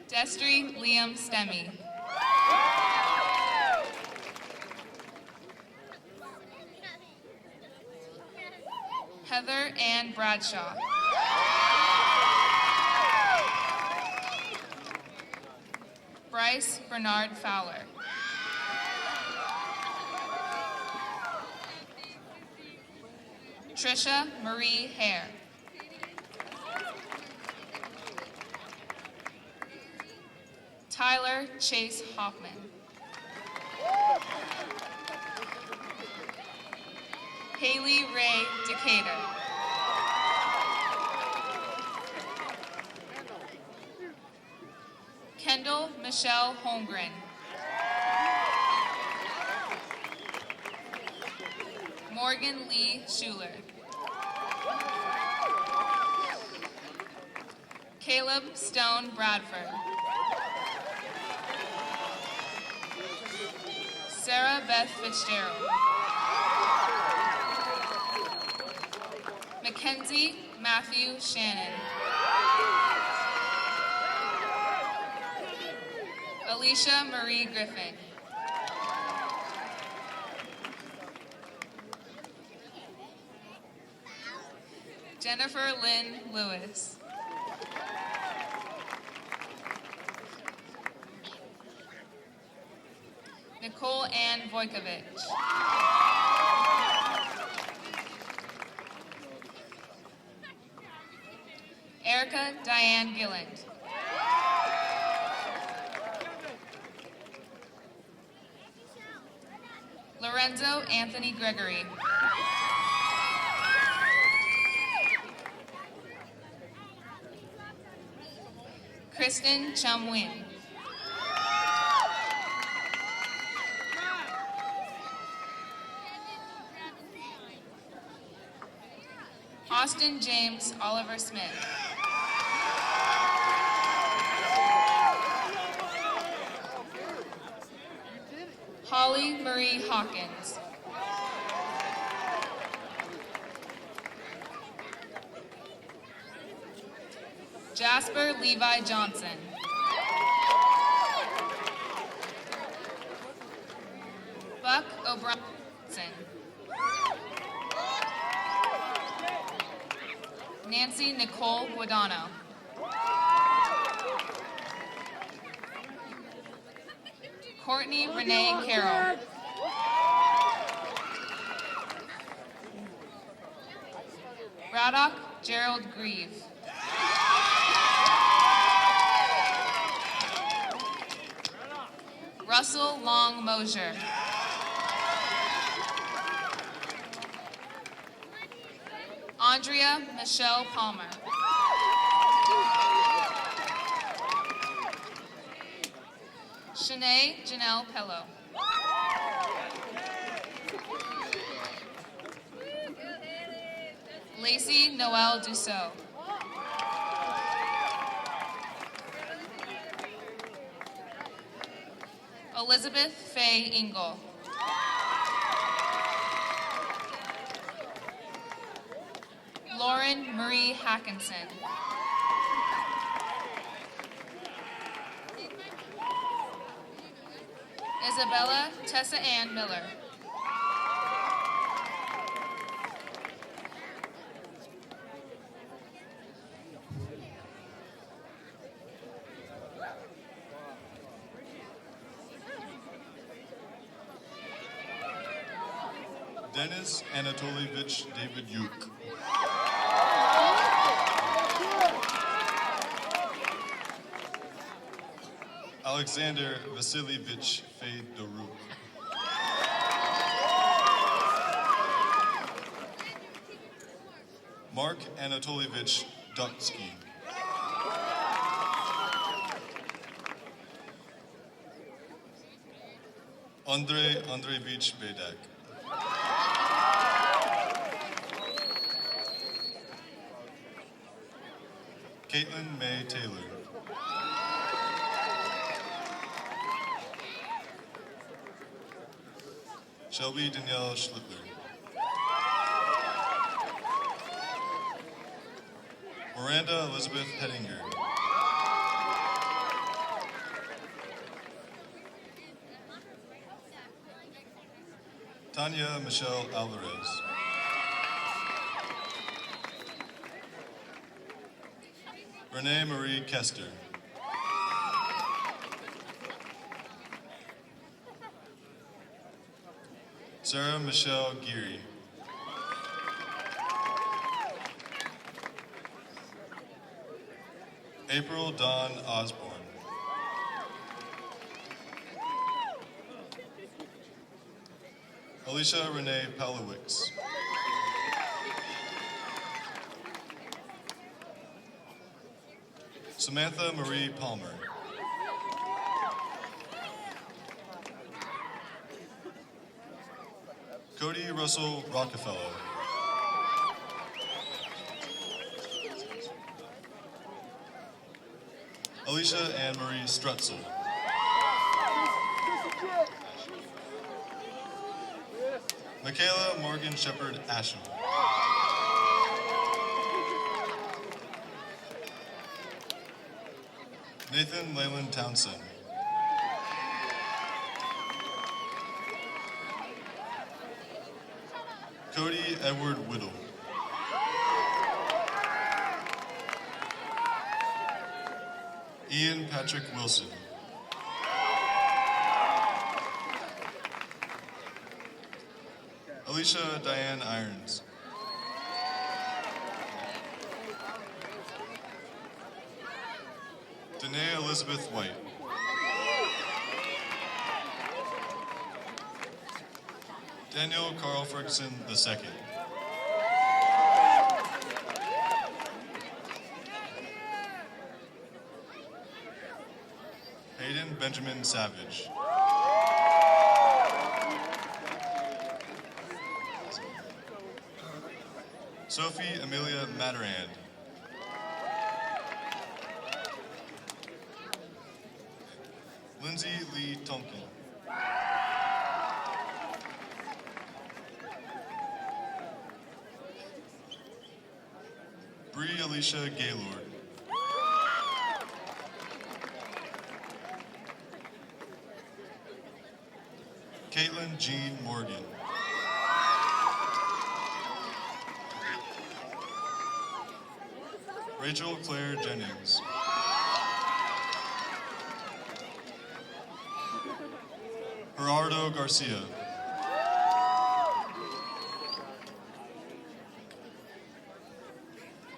T: Destry Liam Stemmy. Heather Ann Bradshaw. Bryce Bernard Fowler. Trisha Marie Hare. Tyler Chase Hoffman. Haley Ray Decatur. Kendall Michelle Holmgren. Morgan Lee Schuler. Caleb Stone Bradford. Sarah Beth Fitzgerald. Mackenzie Matthew Shannon. Alicia Marie Griffin. Jennifer Lynn Lewis. Nicole Ann Vojkovic. Erica Diane Gilland. Lorenzo Anthony Gregory. Kristen Chum-Win. Austin James Oliver Smith. Holly Marie Hawkins. Jasper Levi Johnson. Buck O'Brien. Nancy Nicole Guadano. Courtney Renee Carroll. Braddock Gerald Grieve. Russell Long Mosier. Andrea Michelle Palmer. Shanae Janelle Pello. Lacey Noelle Dussault. Elizabeth Faye Ingle. Lauren Marie Hackinson. Isabella Tessa Ann Miller.
U: Denis Anatolievich David Yuk. Alexander Vasilievich Fedoruk. Mark Anatolievich Dutsky. Andrei Andreevich Bedak. Caitlin May Taylor. Shelby Danielle Schlittler.
B: Miranda Elizabeth Hettinger. Tanya Michelle Alvarez. Renee Marie Kester. Sarah Michelle Geary. April Dawn Osborne. Alicia Renee Palowicz. Samantha Marie Palmer. Cody Russell Rockefeller. Alicia Ann Marie Strutzel. Michaela Morgan Shepard Asham. Nathan Leyland Townsend. Cody Edward Whittle. Ian Patrick Wilson. Alicia Diane Irons. Danae Elizabeth White. Daniel Carl Ferguson II. Hayden Benjamin Savage. Sophie Amelia Matarand. Lindsay Lee Tonkin. Bree Alicia Gaylord. Caitlin Jean Morgan. Rachel Claire Jennings. Gerardo Garcia.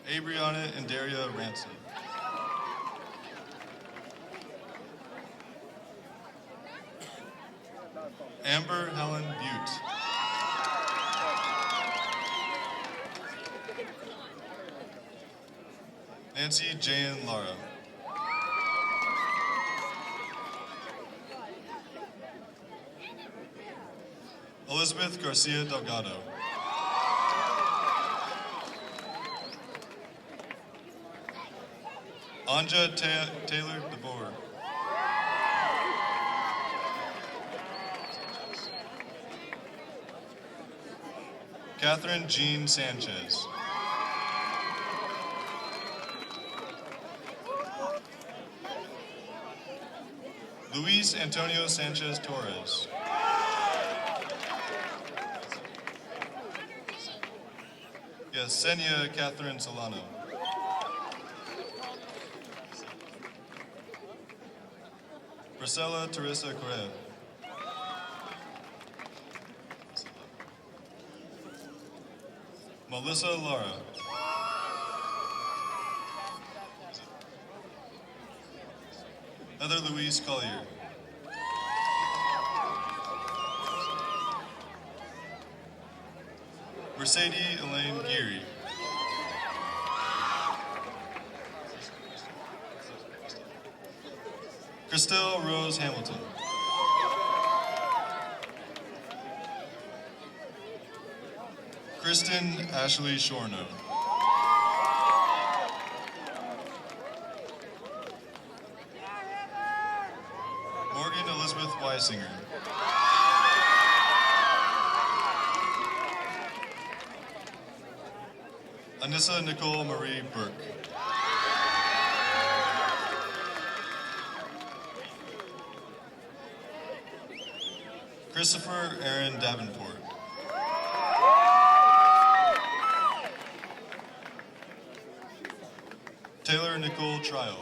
B: Abriana and Daria Ransom. Amber Helen Butte. Nancy Jan Lara. Elizabeth Garcia Delgado. Anja Taylor DeBoer. Catherine Jean Sanchez. Luis Antonio Sanchez Torres. Yesenia Catherine Solano. Priscilla Teresa Correa. Melissa Lara. Heather Louise Collier. Mercedes Elaine Geary. Christelle Rose Hamilton. Kristen Ashley Shorno. Morgan Elizabeth Weisinger. Anissa Nicole Marie Burke. Christopher Aaron Davenport. Taylor Nicole Trial.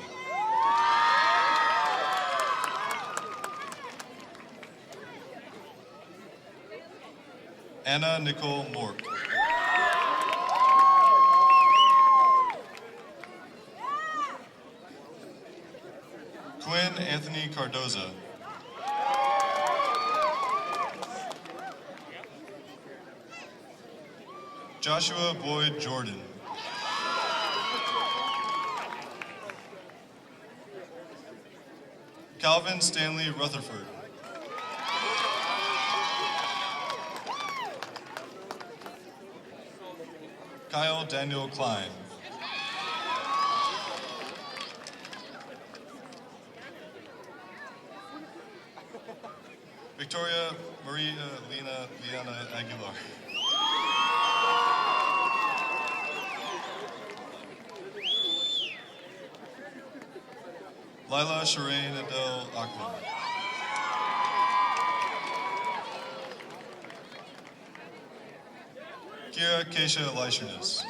B: Anna Nicole Mork. Quinn Anthony Cardoza. Joshua Boyd Jordan. Calvin Stanley Rutherford. Kyle Daniel Klein. Victoria Maria Liana Aguilar. Lila Shireen Adele Akman. Kira Keisha Leishernis.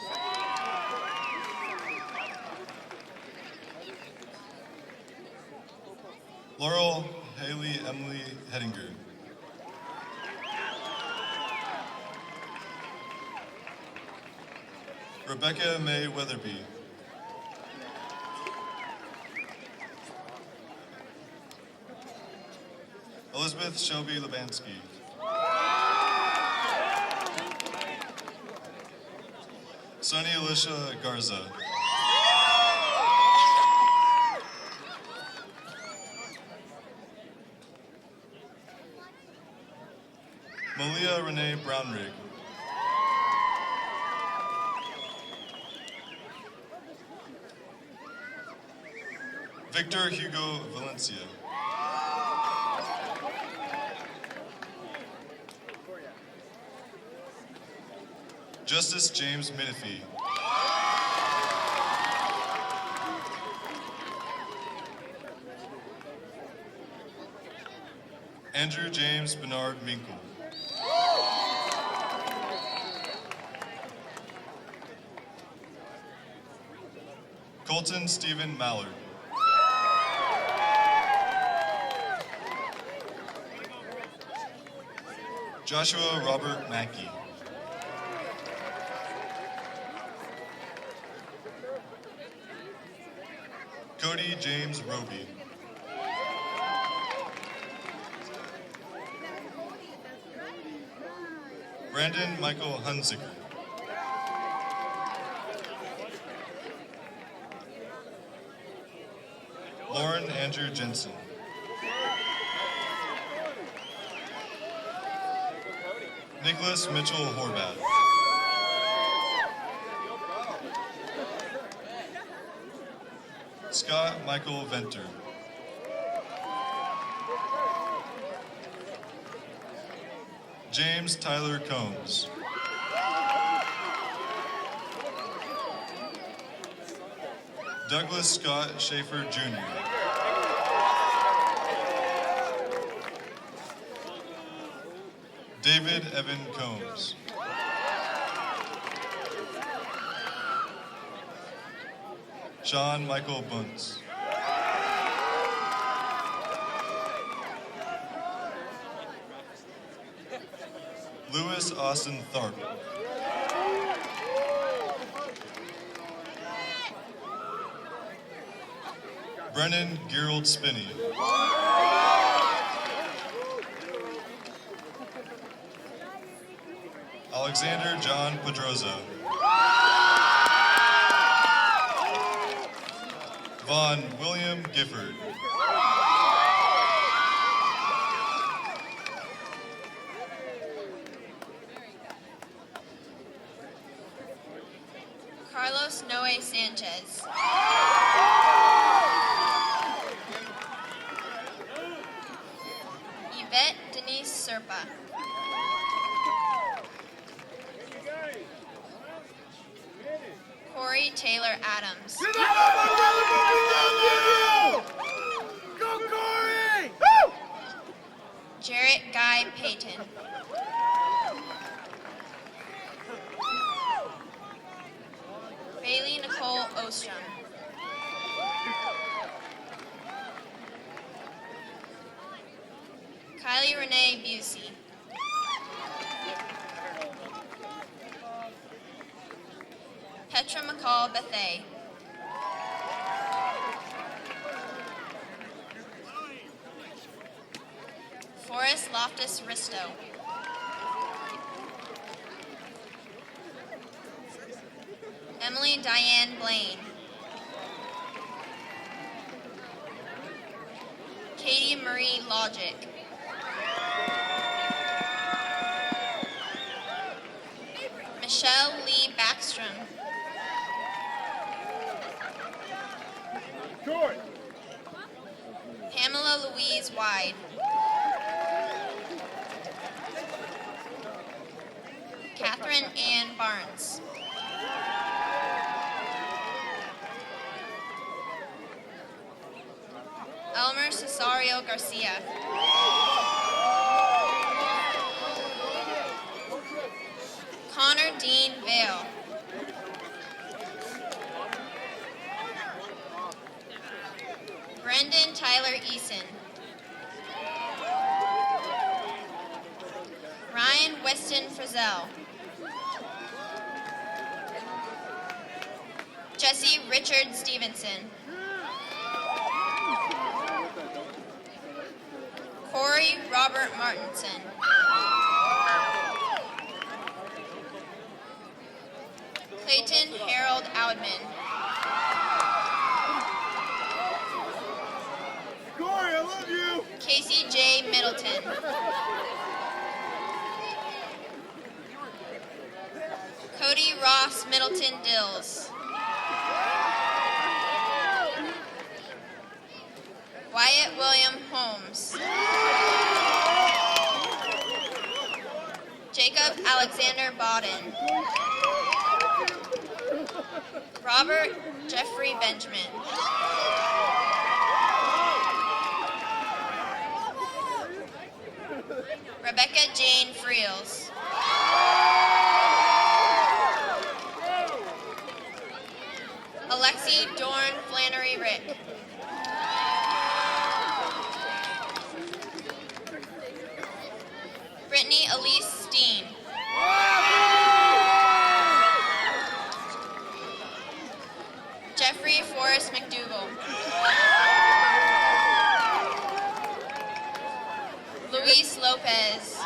B: Laurel Haley Emily Hedinger. Rebecca May Weatherby. Elizabeth Shelby Lebansky. Sunny Alicia Garza. Malia Renee Brownrigg. Victor Hugo Valencia. Justice James Minifee. Andrew James Bernard Minkle. Colton Stephen Mallard. Joshua Robert Mackey. Cody James Roby. Brandon Michael Hunziker. Lauren Andrew Jensen. Nicholas Mitchell Horvath. Scott Michael Venter. James Tyler Combs. Douglas Scott Schaefer Jr. David Evan Combs. Sean Michael Bunce. Lewis Austin Tharp. Brennan Gerald Spinney. Alexander John Pedroza. Vaughn William Gifford.
D: Carlos Noe Sanchez. Yvette Denise Serpa. Corey Taylor Adams.
A: Go, Corey! Woo!
D: Jarrett Guy Payton. Bailey Nicole Ostrom. Kylie Renee Busey. Petra McCall Bethay. Forrest Loftus Risto. Emily Diane Blaine. Katie Marie Logic. Michelle Lee Backstrom. Pamela Louise Wide. Catherine Ann Barnes. Elmer Cesario Garcia. Connor Dean Vale. Brendan Tyler Eason. Ryan Weston Frizzell. Jesse Richard Stevenson. Corey Robert Martinson. Clayton Harold Outman.
A: Corey, I love you!
D: Casey J. Middleton. Cody Ross Middleton Dills. Wyatt William Holmes. Jacob Alexander Bodden. Robert Jeffrey Benjamin. Rebecca Jane Friels. Alexi Dorn Flannery Rick. Brittany Elise Steen. Jeffrey Forrest McDougall. Luis Lopez.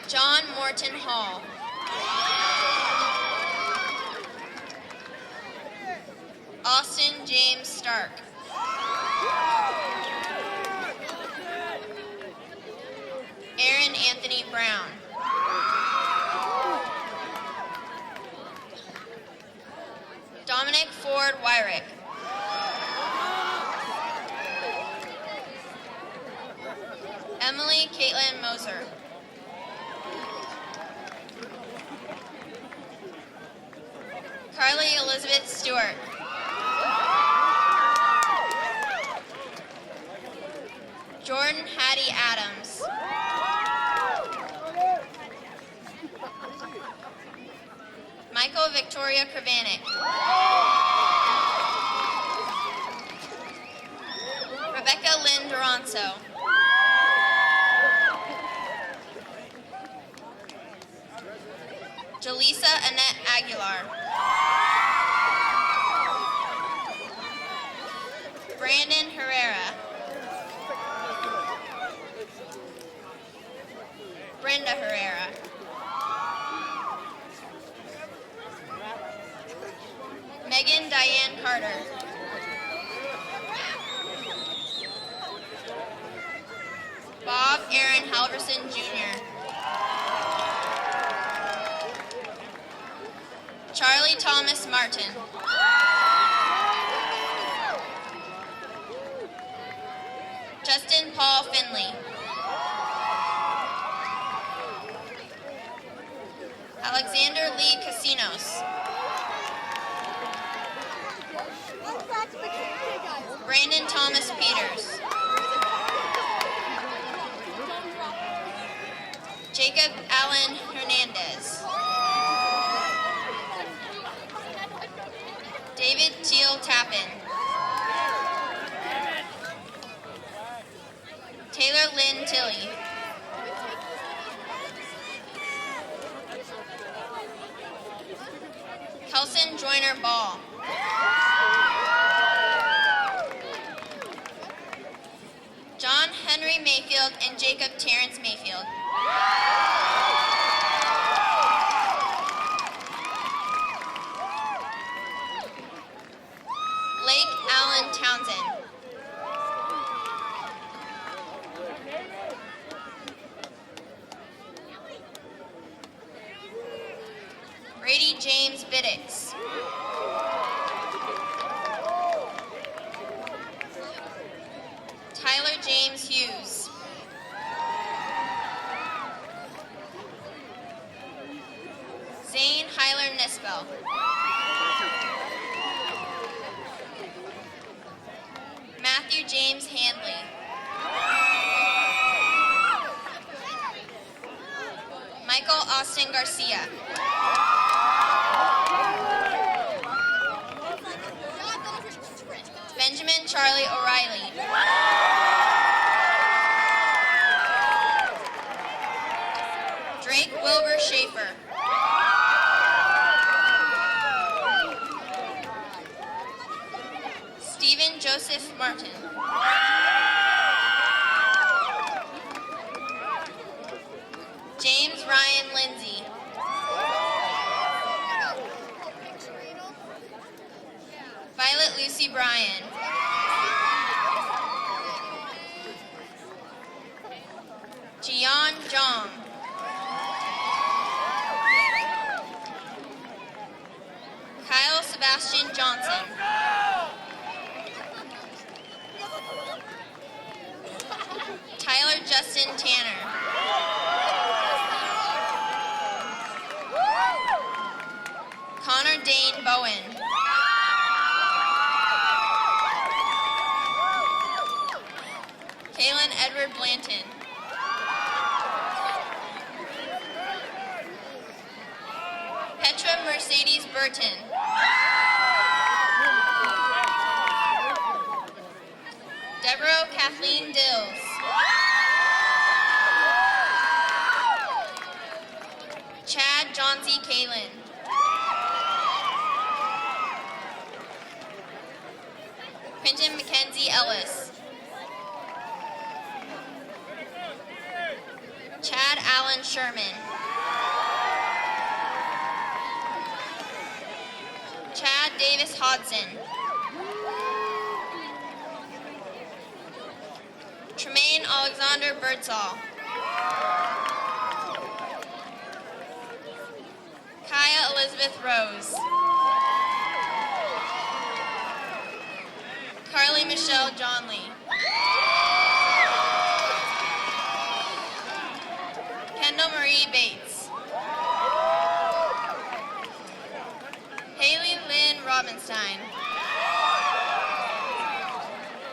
D: John Morton Hall. Austin James Stark. Aaron Anthony Brown. Dominic Ford Wyrick. Emily Caitlin Moser. Carly Elizabeth Stewart. Jordan Hattie Adams. Michael Victoria Kravanek. Rebecca Lynn Duranzo. Jaleesa Annette Aguilar. Brandon Herrera. Brenda Herrera. Megan Diane Carter. Bob Aaron Halverson Jr. Charlie Thomas Martin. Justin Paul Finley. Alexander Lee Casinos. Brandon Thomas Peters. Jacob Allen Hernandez. David Teal Tappan. Taylor Lynn Tilley. Kelson Joyner Ball. John Henry Mayfield and Jacob Terrence Mayfield. Blake Allen Townsend. Brady James Biddix. Tyler James Hughes. Zane Hyler Nispel. Matthew James Handley. Michael Austin Garcia. Benjamin Charlie O'Reilly. Drake Wilbur Schaefer. Stephen Joseph Martin. James Ryan Lindsay. Violet Lucy Bryan. Jian Zhang. Kyle Sebastian Johnson. Tyler Justin Tanner. Connor Dane Bowen. Kalen Edward Blanton. Petra Mercedes Burton. Deborah Kathleen Dills. Chad John Z. Kalin. Quentin Mackenzie Ellis. Chad Allen Sherman. Chad Davis Hodson. Tremaine Alexander Birdsall. Kaya Elizabeth Rose. Carly Michelle Johnley. Kendall Marie Bates. Haley Lynn Robinstein.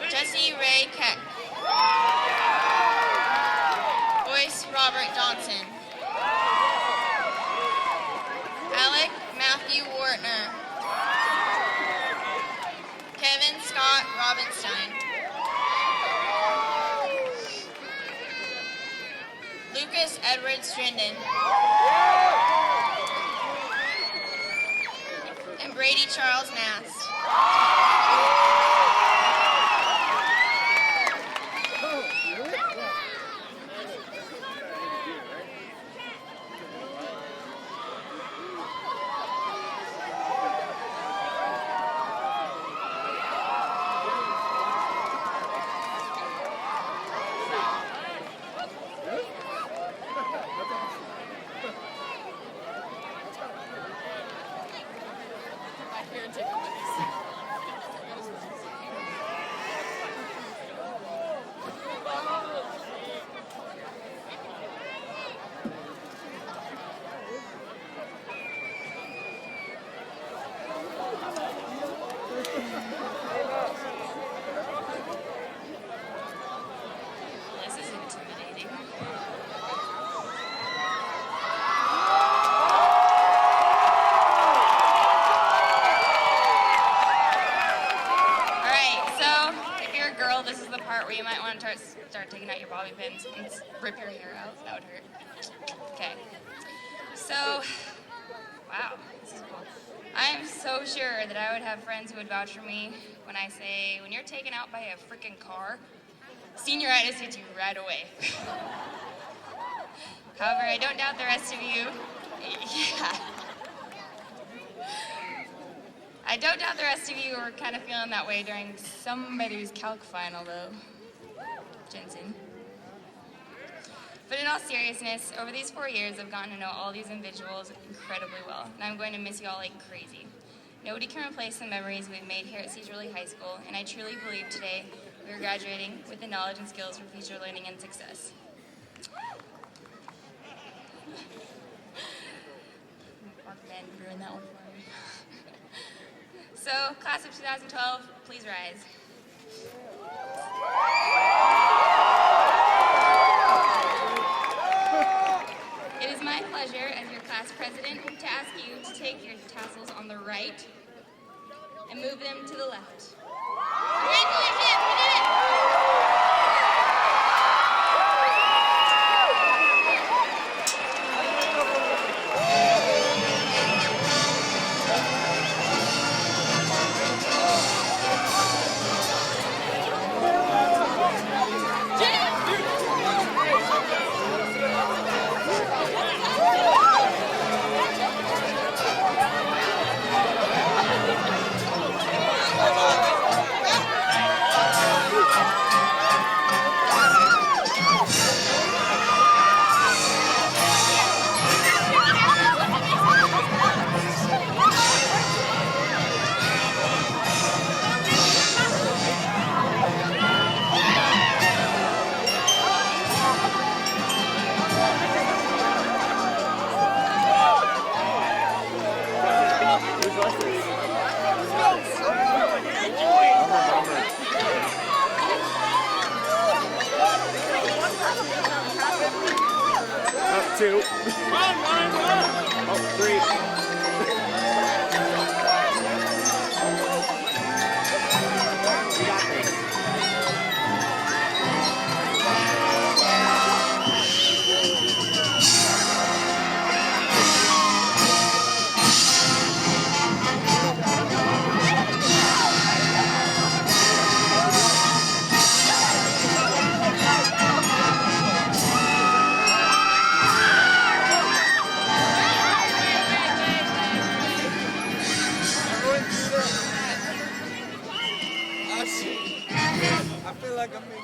D: Jesse Ray Keck. Boyce Robert Johnson. Alec Matthew Wartner. Kevin Scott Robinstein. Lucas Edward Strindon. And Brady Charles Nast.
T: this is the part where you might want to start taking out your bobby pins and rip your hair out. That would hurt. Okay. So, wow, this is cool. I am so sure that I would have friends who would vouch for me when I say, when you're taken out by a freaking car, senioritis hits you right away. However, I don't doubt the rest of you. Yeah. I don't doubt the rest of you were kind of feeling that way during somebody's calc final, though. Jensen. But in all seriousness, over these 4 years, I've gotten to know all these individuals incredibly well, and I'm going to miss you all like crazy. Nobody can replace the memories we've made here at Sedro-Woolley High School, and I truly believe today we are graduating with the knowledge and skills for future learning and success. Mark Ben ruined that one for me. So, class of 2012, please rise. It is my pleasure as your class president to ask you to take your tassels on the right and move them to the left. Congratulations, we did it!
A: Up 2. Up 3.
E: I feel like I'm being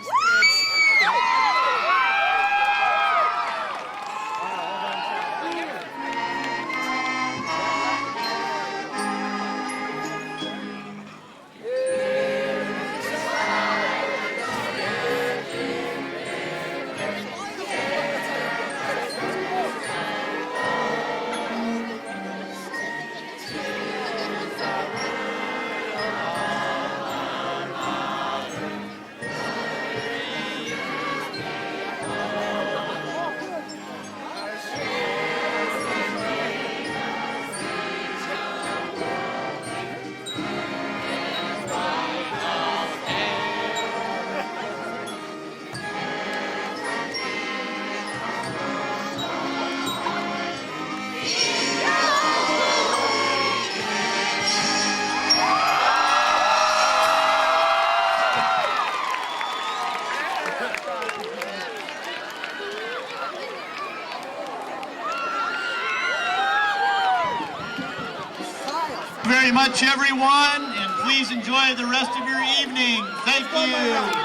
Q: Very much, everyone, and please enjoy the rest of your evening. Thank you.